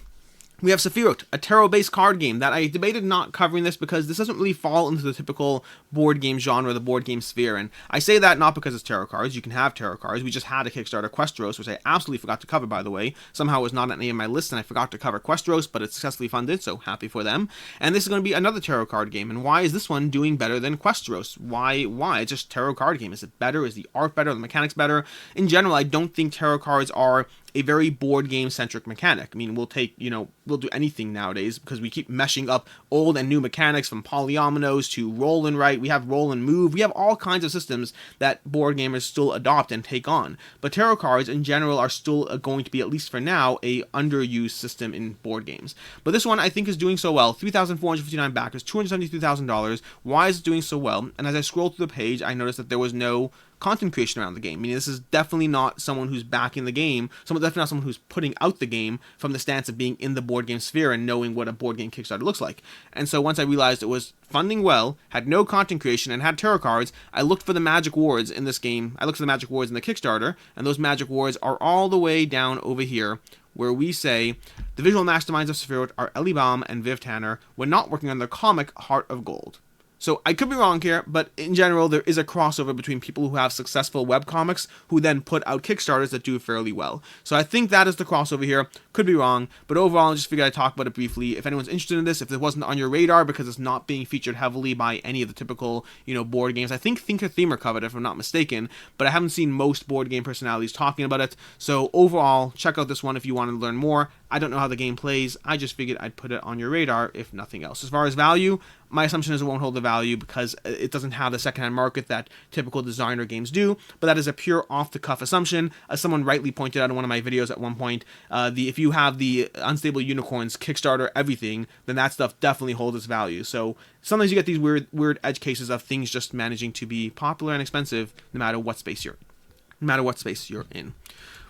We have Sefirot, a tarot-based card game that I debated not covering this because this doesn't really fall into the typical board game genre, the board game sphere. And I say that not because it's tarot cards. You can have tarot cards. We just had a Kickstarter, Questros, which I absolutely forgot to cover, by the way. Somehow it was not on any of my lists, and I forgot to cover Questros, but it's successfully funded, so happy for them. And this is going to be another tarot card game. And why is this one doing better than Questros? Why? It's just tarot card game. Is it better? Is the art better? The mechanics better? In general, I don't think tarot cards are a very board game centric mechanic. I mean, we'll do anything nowadays because we keep meshing up old and new mechanics, from polyominoes to roll and write. We have roll and move. We have all kinds of systems that board gamers still adopt and take on. But tarot cards in general are still going to be, at least for now, a underused system in board games. But this one I think is doing so well. 3,459 backers, $273,000. Why is it doing so well? And as I scroll through the page, I noticed that there was no content creation around the game. Meaning this is definitely not someone who's backing the game, definitely not someone who's putting out the game from the stance of being in the board game sphere and knowing what a board game Kickstarter looks like. And so once I realized it was funding well, had no content creation, and had tarot cards, I looked for the magic words in this game. I looked for the magic words in the Kickstarter, and those magic words are all the way down over here, where we say, the visual masterminds of Sefirot are Ellie Baum and Viv Tanner when not working on their comic Heart of Gold. So I could be wrong here, but in general, there is a crossover between people who have successful webcomics who then put out Kickstarters that do fairly well. So I think that is the crossover here. Could be wrong, but overall, I just figured I'd talk about it briefly. If anyone's interested in this, if it wasn't on your radar because it's not being featured heavily by any of the typical, board games. I think Thinker Themer covered it, if I'm not mistaken, but I haven't seen most board game personalities talking about it. So overall, check out this one if you want to learn more. I don't know how the game plays. I just figured I'd put it on your radar, if nothing else. As far as value, my assumption is it won't hold the value because it doesn't have the secondhand market that typical designer games do, but that is a pure off-the-cuff assumption. As someone rightly pointed out in one of my videos at one point, if you have the Unstable Unicorns, Kickstarter, everything, then that stuff definitely holds its value. So sometimes you get these weird edge cases of things just managing to be popular and expensive no matter what space you're in.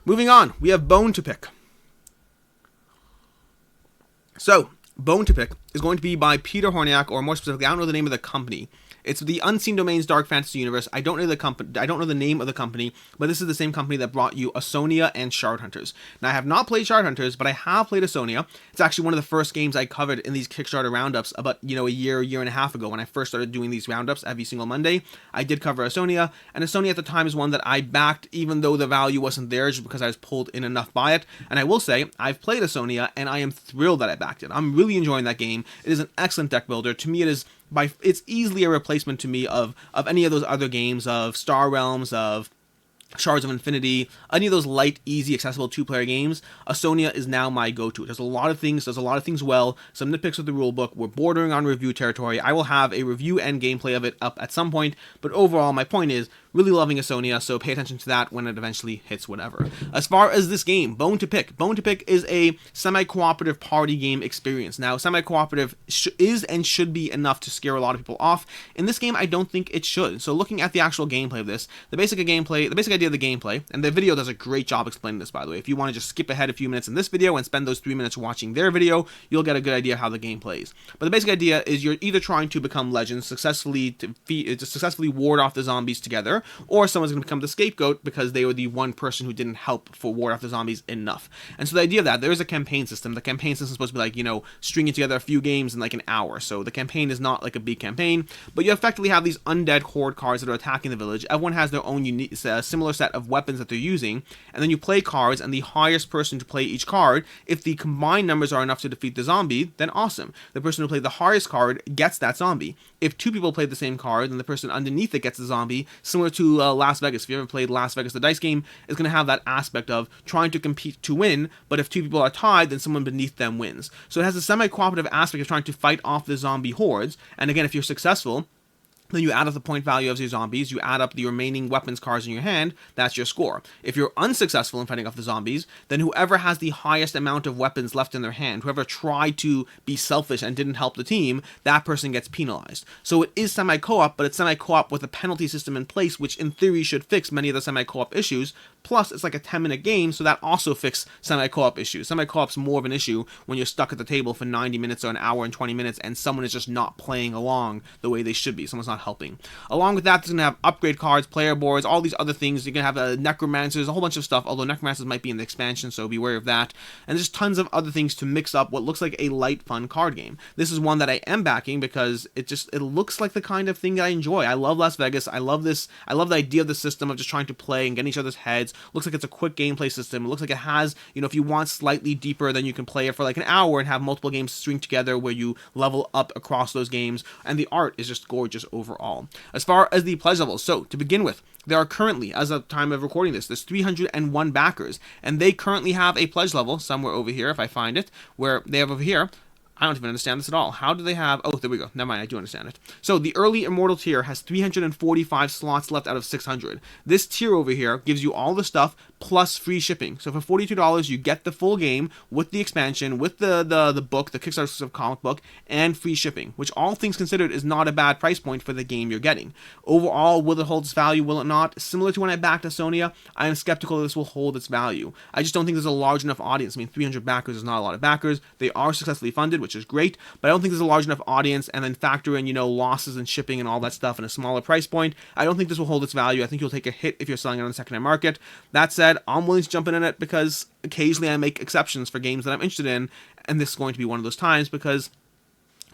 Moving on, we have Bone to Pick. So, Bone to Pick is going to be by Peter Horniak, or more specifically, I don't know the name of the company. It's the Unseen Domains Dark Fantasy Universe. I don't know the name of the company, but this is the same company that brought you Ausonia and Shardhunters. Now, I have not played Shardhunters, but I have played Ausonia. It's actually one of the first games I covered in these Kickstarter roundups about, a year and a half ago when I first started doing these roundups every single Monday. I did cover Ausonia, and Ausonia at the time is one that I backed even though the value wasn't there, just because I was pulled in enough by it. And I will say, I've played Ausonia, and I am thrilled that I backed it. I'm really enjoying that game. It is an excellent deck builder. To me, it's easily a replacement to me of any of those other games, of Star Realms, of Shards of Infinity, any of those light, easy, accessible two-player games. Ausonia is now my go-to. It does a lot of things well. Some nitpicks with the rulebook. We're bordering on review territory. I will have a review and gameplay of it up at some point, but overall, my point is, really loving Ausonia, so pay attention to that when it eventually hits whatever. As far as this game, Bone to Pick is a semi-cooperative party game experience. Now, semi-cooperative is and should be enough to scare a lot of people off. In this game, I don't think it should. So looking at the actual gameplay of this, the basic idea of the gameplay, and the video does a great job explaining this, by the way. If you want to just skip ahead a few minutes in this video and spend those 3 minutes watching their video, you'll get a good idea of how the game plays. But the basic idea is you're either trying to become legends, successfully ward off the zombies together, or someone's going to become the scapegoat because they were the one person who didn't help for ward off the zombies enough. And so the idea of that, there is a campaign system. The campaign system is supposed to be like, you know, stringing together a few games in like an hour. So the campaign is not like a big campaign, but you effectively have these undead horde cards that are attacking the village. Everyone has their own unique, similar set of weapons that they're using, and then you play cards, and the highest person to play each card, if the combined numbers are enough to defeat the zombie, then awesome. The person who played the highest card gets that zombie. If two people played the same card, then the person underneath it gets the zombie, similar to Las Vegas. If you ever played Las Vegas, the dice game, it's going to have that aspect of trying to compete to win, but if two people are tied, then someone beneath them wins. So it has a semi-cooperative aspect of trying to fight off the zombie hordes, and again, if you're successful, then you add up the point value of your zombies, you add up the remaining weapons cards in your hand, that's your score. If you're unsuccessful in fighting off the zombies, then whoever has the highest amount of weapons left in their hand, whoever tried to be selfish and didn't help the team, that person gets penalized. So it is semi-co-op, but it's semi-co-op with a penalty system in place, which in theory should fix many of the semi-co-op issues. Plus, it's like a 10-minute game, so that also fixes semi-co-op issues. Semi-co-op's more of an issue when you're stuck at the table for 90 minutes or an hour and 20 minutes, and someone is just not playing along the way they should be. Someone's not helping. Along with that, there's going to have upgrade cards, player boards, all these other things. You're going to have necromancers, a whole bunch of stuff, although necromancers might be in the expansion, so be wary of that. And there's tons of other things to mix up what looks like a light, fun card game. This is one that I am backing because it looks like the kind of thing that I enjoy. I love Las Vegas. I love this. I love the idea of the system of just trying to play and get in each other's heads. Looks like it's a quick gameplay system. It looks like it has, you know, if you want slightly deeper, then you can play it for like an hour and have multiple games string together where you level up across those games. And the art is just gorgeous overall. As far as the pledge levels, so to begin with, there are currently, as of time of recording this, there's 301 backers, and they currently have a pledge level somewhere over here, if I find it, where they have over here. I don't even understand this at all. How do they have... Oh, there we go. Never mind, I do understand it. So, the early Immortal tier has 345 slots left out of 600. This tier over here gives you all the stuff plus free shipping. So, for $42, you get the full game with the expansion, with the book, the Kickstarter exclusive comic book, and free shipping, which all things considered is not a bad price point for the game you're getting. Overall, will it hold its value? Will it not? Similar to when I backed AuZtralia, I am skeptical that this will hold its value. I just don't think there's a large enough audience. I mean, 300 backers is not a lot of backers. They are successfully funded, which is great, but I don't think there's a large enough audience, and then factor in, you know, losses and shipping and all that stuff in a smaller price point. I don't think this will hold its value. I think you'll take a hit if you're selling it on the secondary market. That said, I'm willing to jump in it because occasionally I make exceptions for games that I'm interested in, and this is going to be one of those times because,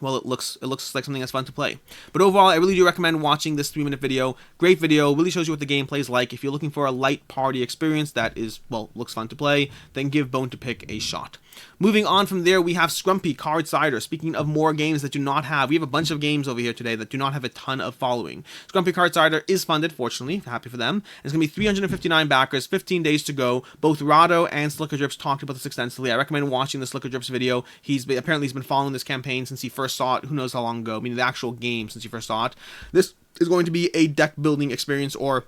well, it looks like something that's fun to play. But overall, I really do recommend watching this 3-minute video. Great video, really shows you what the gameplay is like. If you're looking for a light party experience that is, well, looks fun to play, then give Bone to Pick a shot. Moving on from there, we have Scrumpy Card Cider. Speaking of more games that do not have, we have a bunch of games over here today that do not have a ton of following. Scrumpy Card Cider is funded, fortunately, happy for them. It's going to be 359 backers, 15 days to go. Both Rado and Slickerdrips talked about this extensively. I recommend watching the Slickerdrips video. Apparently he's been following this campaign since he first saw it, who knows how long ago, I mean the actual game since he first saw it. This is going to be a deck building experience, or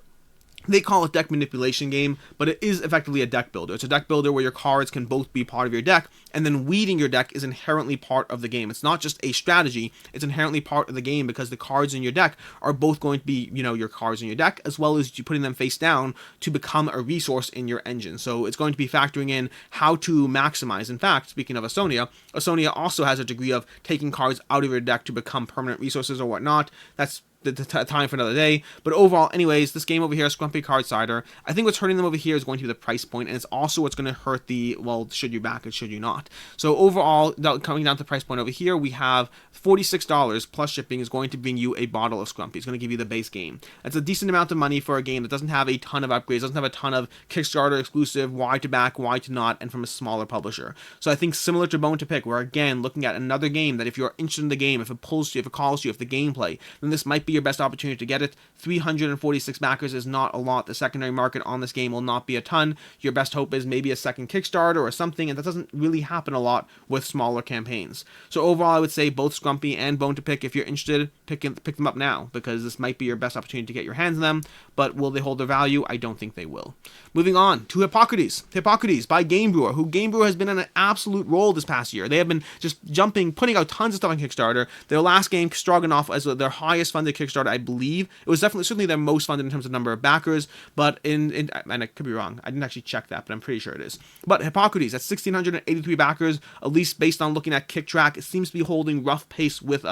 they call it deck manipulation game, but it is effectively a deck builder. It's a deck builder where your cards can both be part of your deck, and then weeding your deck is inherently part of the game. It's not just a strategy, it's inherently part of the game because the cards in your deck are both going to be, you know, your cards in your deck, as well as you putting them face down to become a resource in your engine. So it's going to be factoring in how to maximize. In fact, speaking of AuZtralia, AuZtralia also has a degree of taking cards out of your deck to become permanent resources or whatnot. That's the time for another day. But overall, anyways, this game over here, Scrumpy Card Cider, I think what's hurting them over here is going to be the price point, and it's also what's going to hurt the, well, should you back it, should you not. So overall, coming down to the price point over here, we have $46 plus shipping is going to bring you a bottle of Scrumpy. It's going to give you the base game. That's a decent amount of money for a game that doesn't have a ton of upgrades, doesn't have a ton of Kickstarter exclusive, why to back, why to not, and from a smaller publisher. So I think similar to Bone to Pick, we're again looking at another game that if you're interested in the game, if it pulls you, if it calls you, if the gameplay, then this might be your best opportunity to get it. 346 backers is not a lot. The secondary market on this game will not be a ton. Your best hope is maybe a second Kickstarter or something, and that doesn't really happen a lot with smaller campaigns. So overall, I would say both Scrumpy and Bone to Pick, if you're interested, pick them up now, because this might be your best opportunity to get your hands on them, but will they hold their value? I don't think they will. Moving on to Hippocrates. Hippocrates by Game Brewer, who Game Brewer has been on an absolute roll this past year. They have been just putting out tons of stuff on Kickstarter. Their last game, Stroganoff, as their highest funded Kickstarter Kickstarter, I believe. It was certainly their most funded in terms of number of backers, but and I could be wrong. I didn't actually check that, but I'm pretty sure it is. But Hippocrates, at 1,683 backers, at least based on looking at KickTrack, it seems to be holding rough pace with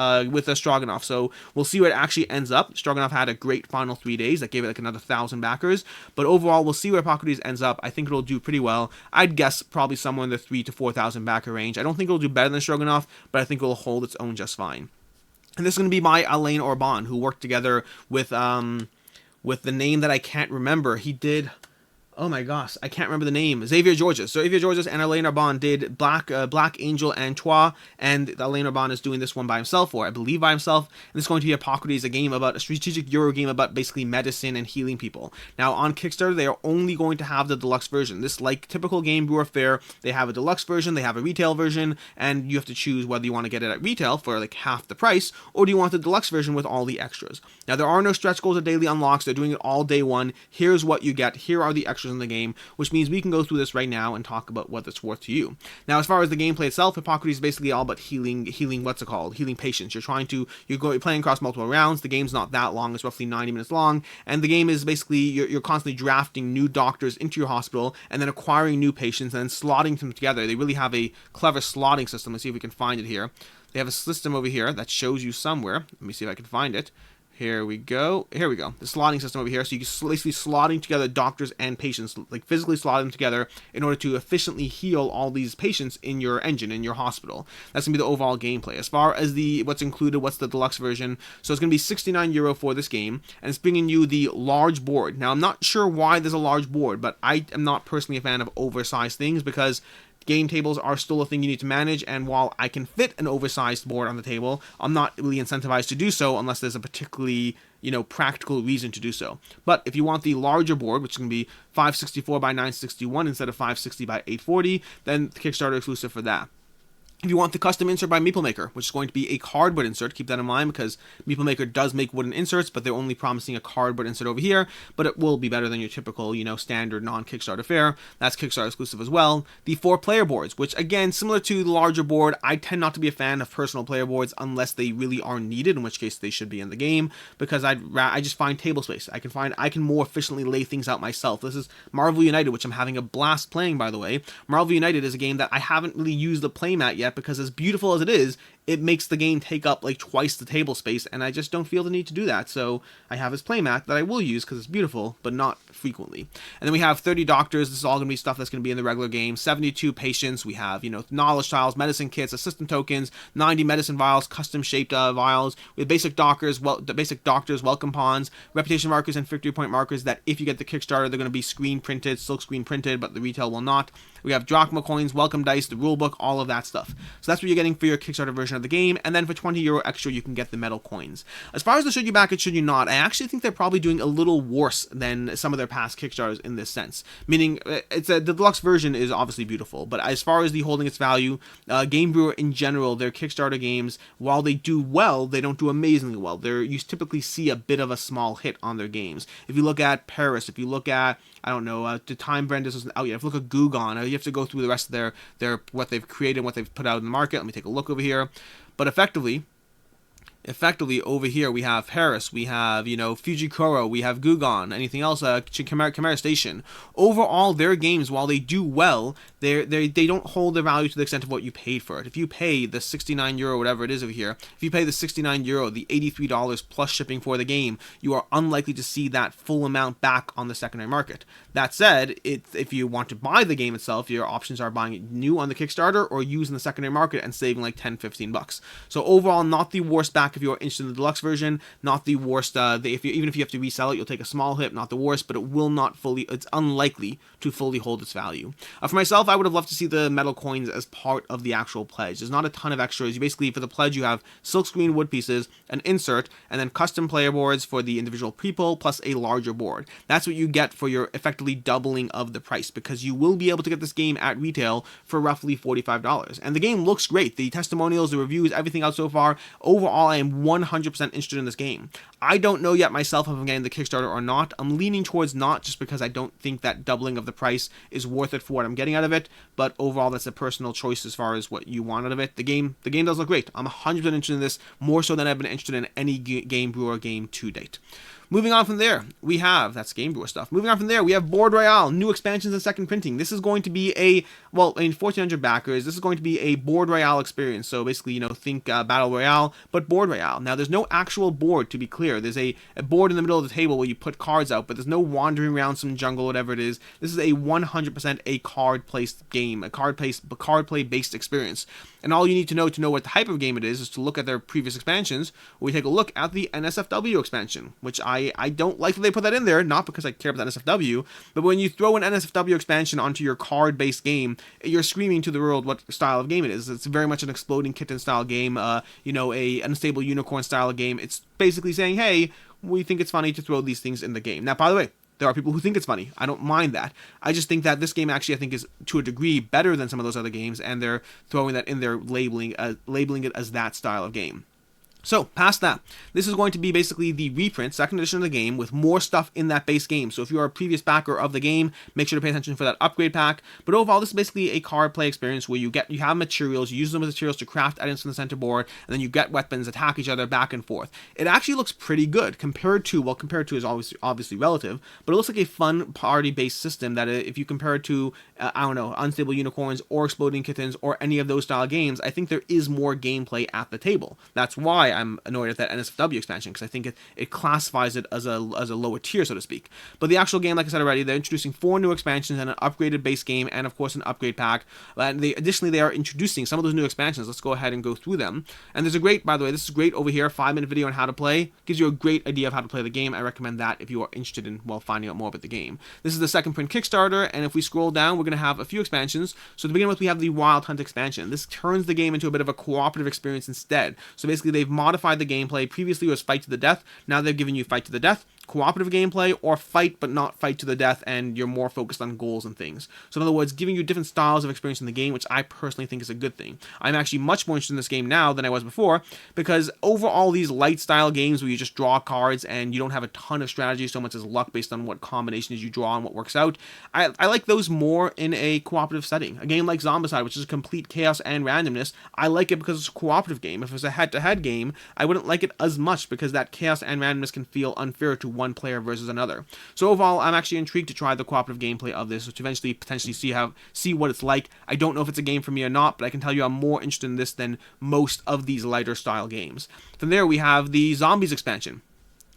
Stroganoff. So we'll see where it actually ends up. Stroganoff had a great final 3 days that gave it like another 1,000 backers, but overall we'll see where Hippocrates ends up. I think it'll do pretty well. I'd guess probably somewhere in the 3,000 to 4,000 backer range. I don't think it'll do better than Stroganoff, but I think it'll hold its own just fine. And this is going to be by Alain Orban, who worked together with the name that I can't remember. He did... Oh my gosh, I can't remember the name. Xavier Georges. So Xavier Georges and Alain Orban did Black Angel and Trois, and Alain Orban is doing this one by himself, or I believe by himself. And this is going to be Hippocrates, a strategic Euro game about basically medicine and healing people. Now on Kickstarter, they are only going to have the deluxe version. This, like typical Game Brewer fare, they have a deluxe version, they have a retail version, and you have to choose whether you want to get it at retail for like half the price, or do you want the deluxe version with all the extras. Now there are no stretch goals or daily unlocks. They're doing it all day one. Here's what you get. Here are the extras in the game, which means we can go through this right now and talk about what it's worth to you. Now, as far as the gameplay itself, Hippocrates is basically all about healing patients. You're playing across multiple rounds. The game's not that long. It's roughly 90 minutes long, and the game is basically you're constantly drafting new doctors into your hospital and then acquiring new patients and then slotting them together. They really have a clever slotting system. Let's see if we can find it here. They have a system over here that shows you somewhere. Let me see if I can find it. Here we go. The slotting system over here. So you can basically slotting together doctors and patients, like physically slot them together in order to efficiently heal all these patients in your engine, in your hospital. That's going to be the overall gameplay. As far as what's included, what's the deluxe version. So it's going to be €69 for this game, and it's bringing you the large board. Now, I'm not sure why there's a large board, but I am not personally a fan of oversized things because game tables are still a thing you need to manage, and while I can fit an oversized board on the table, I'm not really incentivized to do so unless there's a particularly, practical reason to do so. But if you want the larger board, which is going to be 564 by 961 instead of 560 by 840, then the Kickstarter exclusive for that. If you want the custom insert by Meeple Maker, which is going to be a cardboard insert, keep that in mind because Meeple Maker does make wooden inserts, but they're only promising a cardboard insert over here, but it will be better than your typical, standard non-Kickstarter fare. That's Kickstarter exclusive as well. The 4-player boards, which again, similar to the larger board, I tend not to be a fan of personal player boards unless they really are needed, in which case they should be in the game, because I just find table space. I can more efficiently lay things out myself. This is Marvel United, which I'm having a blast playing, by the way. Marvel United is a game that I haven't really used the playmat yet, because as beautiful as it is, it makes the game take up like twice the table space, and I just don't feel the need to do that. So I have this playmat that I will use because it's beautiful, but not frequently. And then we have 30 doctors. This is all going to be stuff that's going to be in the regular game. 72 patients. We have, knowledge tiles, medicine kits, assistant tokens, 90 medicine vials, custom-shaped vials. We have basic doctors, welcome pawns, reputation markers, and victory point markers that if you get the Kickstarter, they're going to be screen printed, silk screen printed, but the retail will not. We have drachma coins, welcome dice, the rulebook, all of that stuff. So that's what you're getting for your Kickstarter version of the game, and then for €20 extra, you can get the metal coins. As far as the should you back it, should you not, I actually think they're probably doing a little worse than some of their past Kickstarters in this sense. Meaning, the deluxe version is obviously beautiful, but as far as the holding its value, Game Brewer in general, their Kickstarter games, while they do well, they don't do amazingly well. You typically see a bit of a small hit on their games. If you look at Paris, if you look at, the Time Brand isn't out yet. If you look at Gugon, you have to go through the rest of their what they've created, what they've put out in the market. Let me take a look over here. But effectively over here we have Paris, we have Fujikuro, we have Gugon, anything else, Chimera Station. Overall, their games, while they do well, they don't hold their value to the extent of what you paid for it. If you pay the €69, whatever it is over here, if you pay the €69, the $83 plus shipping for the game, you are unlikely to see that full amount back on the secondary market. That said, if you want to buy the game itself, your options are buying it new on the Kickstarter or using the secondary market and saving like $10-15. So overall, not the worst back if you're interested in the deluxe version, not the worst. Even if you have to resell it, you'll take a small hit, not the worst, but it will not it's unlikely to fully hold its value. For myself, I would have loved to see the metal coins as part of the actual pledge. There's not a ton of extras. You basically, for the pledge, you have silkscreen wood pieces, an insert, and then custom player boards for the individual people, plus a larger board. That's what you get for your effectively doubling of the price, because you will be able to get this game at retail for roughly $45. And the game looks great. The testimonials, the reviews, everything out so far, overall, I am 100% interested in this game. I don't know yet myself if I'm getting the Kickstarter or not. I'm leaning towards not, just because I don't think that doubling of the price is worth it for what I'm getting out of it, but overall that's a personal choice as far as what you want out of it. The game does look great. I'm 100% interested in this, more so than I've been interested in any Game Brewer game to date. Moving on from there, we have, that's Game Brewer stuff. Moving on from there, we have Board Royale, new expansions and second printing. This is going to be a, well, I mean, 1,400 backers. This is going to be a Board Royale experience. So basically, think Battle Royale, but Board Royale. Now, there's no actual board, to be clear. There's a board in the middle of the table where you put cards out, but there's no wandering around some jungle, whatever it is. This is a 100% a card-placed game, a card play-based experience. And all you need to know what type of game it is to look at their previous expansions. We take a look at the NSFW expansion, which I don't like that they put that in there, not because I care about the NSFW, but when you throw an NSFW expansion onto your card-based game, you're screaming to the world what style of game it is. It's very much an exploding kitten style game, a unstable unicorn style of game. It's basically saying, hey, we think it's funny to throw these things in the game. Now, by the way, there are people who think it's funny. I don't mind that. I just think that this game actually, I think, is to a degree better than some of those other games, and they're throwing that in there, labeling it as that style of game. So, past that, this is going to be basically the reprint, second edition of the game, with more stuff in that base game. So if you are a previous backer of the game, make sure to pay attention for that upgrade pack. But overall, this is basically a card play experience where you have materials, you use them as materials to craft items from the center board, and then you get weapons, attack each other back and forth. It actually looks pretty good compared to is obviously relative, but it looks like a fun party-based system that if you compare it to, Unstable Unicorns or Exploding Kittens or any of those style games, I think there is more gameplay at the table. That's why I'm annoyed at that NSFW expansion, because I think it classifies it as a lower tier, so to speak. But the actual game, like I said already, they're introducing 4 new expansions and an upgraded base game, and of course an upgrade pack. And additionally, they are introducing some of those new expansions. Let's go ahead and go through them. And there's a great, by the way, this is great over here, 5-minute video on how to play. Gives you a great idea of how to play the game. I recommend that if you are interested in, finding out more about the game. This is the second print Kickstarter, and if we scroll down, we're going to have a few expansions. So to begin with, we have the Wild Hunt expansion. This turns the game into a bit of a cooperative experience instead. So basically, they've modified the gameplay. Previously, it was fight to the death. Now they've given you fight to the death, cooperative gameplay, or fight but not fight to the death, and you're more focused on goals and things. So in other words, giving you different styles of experience in the game, which I personally think is a good thing. I'm actually much more interested in this game now than I was before, because overall these light style games where you just draw cards and you don't have a ton of strategy so much as luck based on what combinations you draw and what works out, I like those more in a cooperative setting. A game like Zombicide, which is a complete chaos and randomness, I like it because it's a cooperative game. If it was a head-to-head game, I wouldn't like it as much, because that chaos and randomness can feel unfair to one player versus another. So overall, I'm actually intrigued to try the cooperative gameplay of this, to eventually potentially see what it's like. I don't know if it's a game for me or not, but I can tell you I'm more interested in this than most of these lighter style games. From there, we have the Zombies expansion,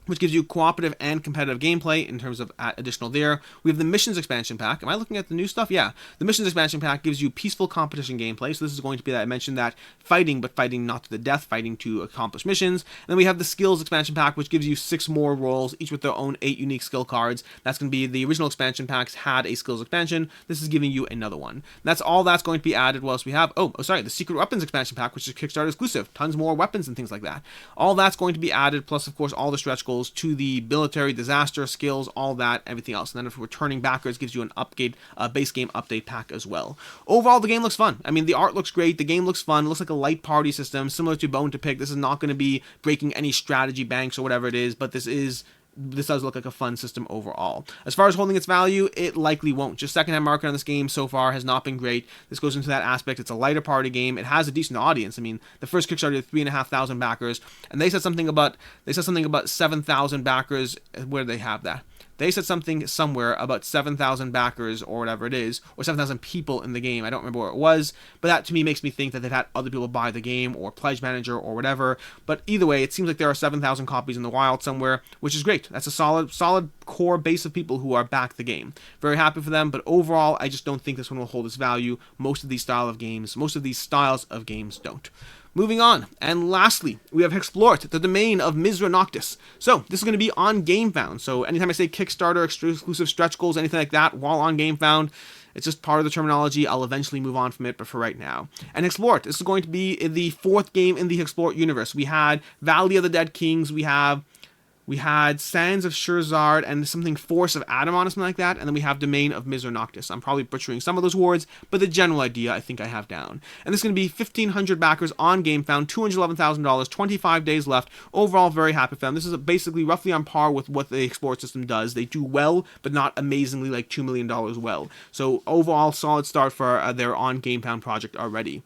which gives you cooperative and competitive gameplay in terms of additional there. We have the Missions expansion pack. Am I looking at the new stuff? Yeah. The Missions expansion pack gives you peaceful competition gameplay. So this is going to be that I mentioned that fighting, but fighting not to the death, fighting to accomplish missions. And then we have the Skills expansion pack, which gives you 6 more roles, each with their own 8 unique skill cards. That's going to be the original expansion packs had a skills expansion. This is giving you another one. That's all that's going to be added. What else we have? The Secret Weapons expansion pack, which is Kickstarter exclusive. Tons more weapons and things like that. All that's going to be added, plus of course all the stretch goals to the military, disaster, skills, all that, everything else. And then if returning backers, gives you an base game update pack as well. Overall, the game looks fun. I mean, the art looks great. The game looks fun. It looks like a light party system, similar to Bone to Pick. This is not going to be breaking any strategy banks or whatever it is, but this does look like a fun system overall. As far as holding its value, it likely won't. Just secondhand market on this game so far has not been great. This goes into that aspect. It's a lighter party game. It has a decent audience. I mean, the first Kickstarter had 3,500 backers, and they said something about 7,000 backers. Where do they have that? They said something somewhere about 7,000 backers or whatever it is, or 7,000 people in the game. I don't remember where it was, but that to me makes me think that they've had other people buy the game or Pledge Manager or whatever. But either way, it seems like there are 7,000 copies in the wild somewhere, which is great. That's a solid core base of people who are back the game. Very happy for them, but overall, I just don't think this one will hold its value. Most of these styles of games don't. Moving on, and lastly, we have HEXplore, the domain of Mirza Noctis. So, this is going to be on GameFound. So, anytime I say Kickstarter, exclusive stretch goals, anything like that, while on GameFound, it's just part of the terminology. I'll eventually move on from it, but for right now. And HEXplore, this is going to be the 4th game in the HEXplore universe. We had Valley of the Dead Kings, we have We had Sands of Shirzard and something Force of Adamant or something like that. And then we have Domain of Mirza Noctis. I'm probably butchering some of those words, but the general idea I think I have down. And this is going to be 1,500 backers on GameFound, $211,000, 25 days left. Overall, very happy for them. This is basically roughly on par with what the HEXplore system does. They do well, but not amazingly like $2 million well. So overall, solid start for their on GameFound project already.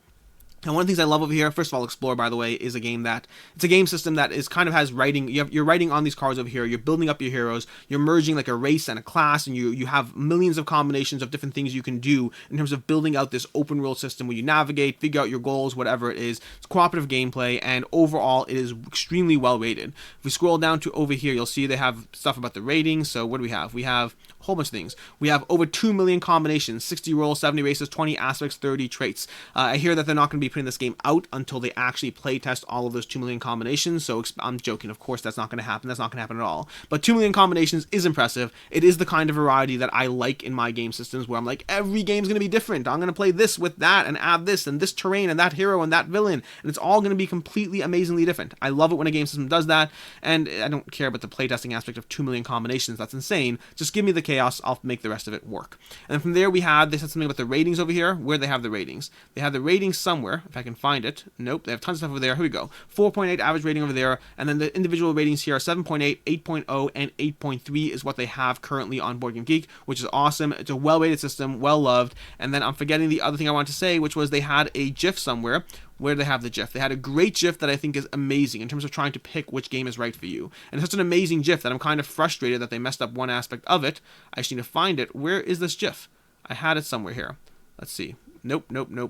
And one of the things I love over here, first of all, Explore, by the way, is a game that, it's a game system that is kind of has writing, you're writing on these cards over here, you're building up your heroes, you're merging like a race and a class, and you have millions of combinations of different things you can do in terms of building out this open world system where you navigate, figure out your goals, whatever it is. It's cooperative gameplay, and overall, it is extremely well rated. If we scroll down to over here, you'll see they have stuff about the ratings. So what do we have? We have a whole bunch of things. We have over 2 million combinations, 60 rolls, 70 races, 20 aspects, 30 traits. I hear that they're not going to be putting this game out until they actually playtest all of those 2 million combinations, so I'm joking, of course that's not going to happen, that's not going to happen at all, but 2 million combinations is impressive. It is the kind of variety that I like in my game systems, where I'm like, every game's going to be different, I'm going to play this with that, and add this, and this terrain, and that hero, and that villain, and it's all going to be completely amazingly different. I love it when a game system does that, and I don't care about the playtesting aspect of 2 million combinations, that's insane. Just give me the chaos, I'll make the rest of it work. And then from there they said something about the ratings over here. Where they have the ratings? They have the ratings somewhere, if I can find it. Nope, they have tons of stuff over there. Here we go. 4.8 average rating over there, and then the individual ratings here are 7.8, 8.0, and 8.3 is what they have currently on BoardGameGeek, which is awesome. It's a well-rated system, well-loved. And then I'm forgetting the other thing I wanted to say, which was they had a GIF somewhere. Where do they have the GIF? They had a great GIF that I think is amazing in terms of trying to pick which game is right for you. And it's such an amazing GIF that I'm kind of frustrated that they messed up one aspect of it. I just need to find it. Where is this GIF? I had it somewhere here. Let's see. Nope.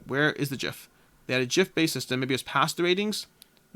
Where is the GIF? They had a GIF-based system. Maybe it's past the ratings.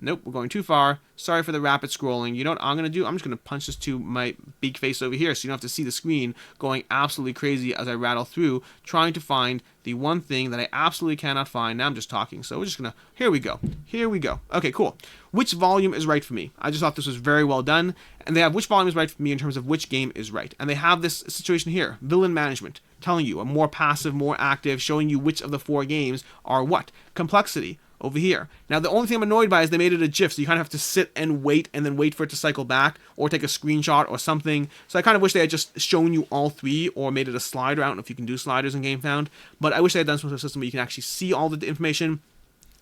Nope, we're going too far. Sorry for the rapid scrolling. You know what I'm going to do? I'm just going to punch this to my big face over here so you don't have to see the screen going absolutely crazy as I rattle through, trying to find the one thing that I absolutely cannot find. Now I'm just talking, so we're just going to... Here we go. Okay, cool. Which volume is right for me? I just thought this was very well done. And they have which volume is right for me in terms of which game is right. And they have this situation here, villain management, telling you a more passive, more active, showing you which of the 4 games are what. Complexity. Over here. Now, the only thing I'm annoyed by is they made it a GIF, so you kind of have to sit and wait for it to cycle back, or take a screenshot or something. So I kind of wish they had just shown you all 3, or made it a slider. I don't know if you can do sliders in GameFound, but I wish they had done some sort of system where you can actually see all the information.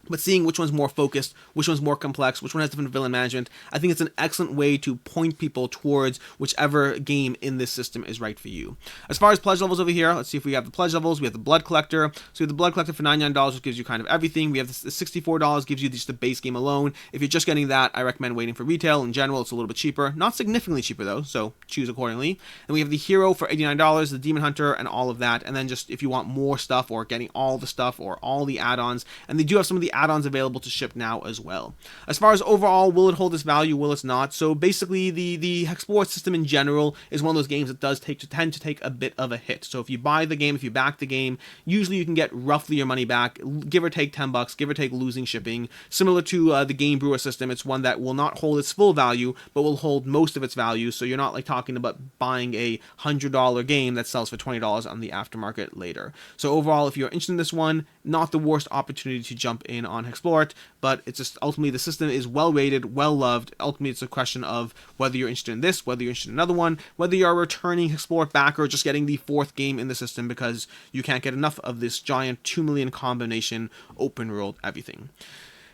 But seeing which one's more focused, which one's more complex, which one has different villain management, I think it's an excellent way to point people towards whichever game in this system is right for you. As far as pledge levels over here, let's see if we have the pledge levels. We have the Blood Collector. So we have the Blood Collector for $99, which gives you kind of everything. We have the $64, gives you just the base game alone. If you're just getting that, I recommend waiting for retail. In general, it's a little bit cheaper. Not significantly cheaper, though, so choose accordingly. And we have the Hero for $89, the Demon Hunter, and all of that. And then just if you want more stuff, or getting all the stuff, or all the add-ons. And they do have some of the add-ons available to ship now as well. As far as overall, will it hold its value, will it not? So basically, the HEXplore system in general is one of those games that does tend to take a bit of a hit. So if you buy the game, if you back the game, usually you can get roughly your money back, give or take $10, give or take losing shipping. Similar to the Game Brewer system, it's one that will not hold its full value, but will hold most of its value. So you're not like talking about buying a $100 game that sells for $20 on the aftermarket later. So overall, if you're interested in this one, not the worst opportunity to jump in on HEXplore, but it's just ultimately the system is well rated, well loved. Ultimately, it's a question of whether you're interested in this, whether you're interested in another one, whether you're a returning HEXplore backer or just getting the 4th game in the system because you can't get enough of this giant 2 million combination open world everything.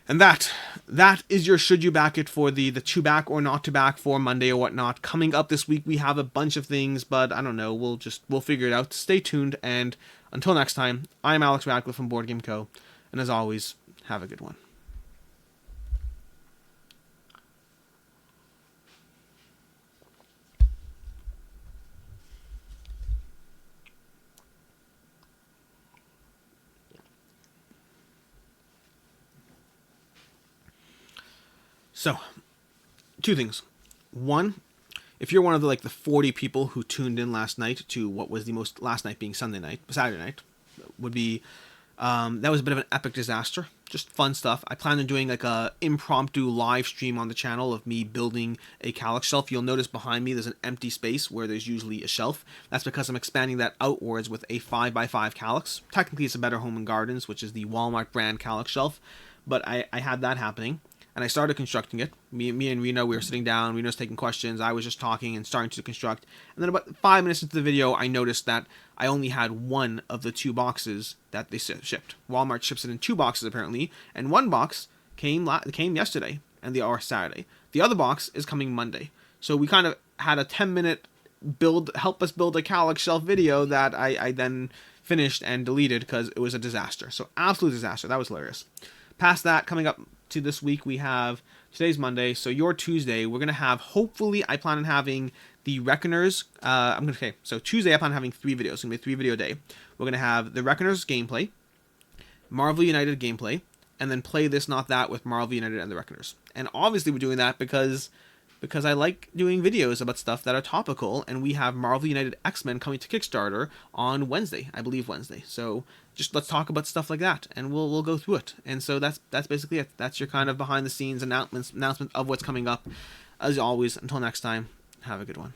And that is your should you back it for the to back or not to back for Monday or whatnot. Coming up this week, we have a bunch of things, but I don't know. We'll figure it out. Stay tuned, and until next time, I'm Alex Radcliffe from Board Game Co. And as always, have a good one. So, 2 things. One, if you're one of the 40 people who tuned in last night to what was last night being Saturday night, would be, that was a bit of an epic disaster. Just fun stuff. I plan on doing a impromptu live stream on the channel of me building a calyx shelf. You'll notice behind me there's an empty space where there's usually a shelf. That's because I'm expanding that outwards with a 5x5 calyx. Technically it's a Better Home and Gardens, which is the Walmart brand calyx shelf, but I had that happening. and I started constructing it. Me and Reno, we were sitting down. Reno's taking questions. I was just talking and starting to construct. And then about 5 minutes into the video, I noticed that I only had one of the 2 boxes that they shipped. Walmart ships it in 2 boxes apparently, and 1 box came yesterday or Saturday. The other box is coming Monday. So we kind of had a 10-minute help us build a Calyx shelf video that I then finished and deleted because it was a disaster. So absolute disaster. That was hilarious. Past that, coming up to this week, we have, today's Monday, so your Tuesday, we're going to have, hopefully, I plan on having the Reckoners, so Tuesday I plan on having 3 videos. It's going to be a 3-video day. We're going to have the Reckoners gameplay, Marvel United gameplay, and then play this, not that, with Marvel United and the Reckoners. And obviously we're doing that because I like doing videos about stuff that are topical, and we have Marvel United X-Men coming to Kickstarter on Wednesday, I believe Wednesday. So just let's talk about stuff like that, and we'll go through it. And so that's basically it. That's your kind of behind the scenes announcement of what's coming up. As always, until next time, have a good one.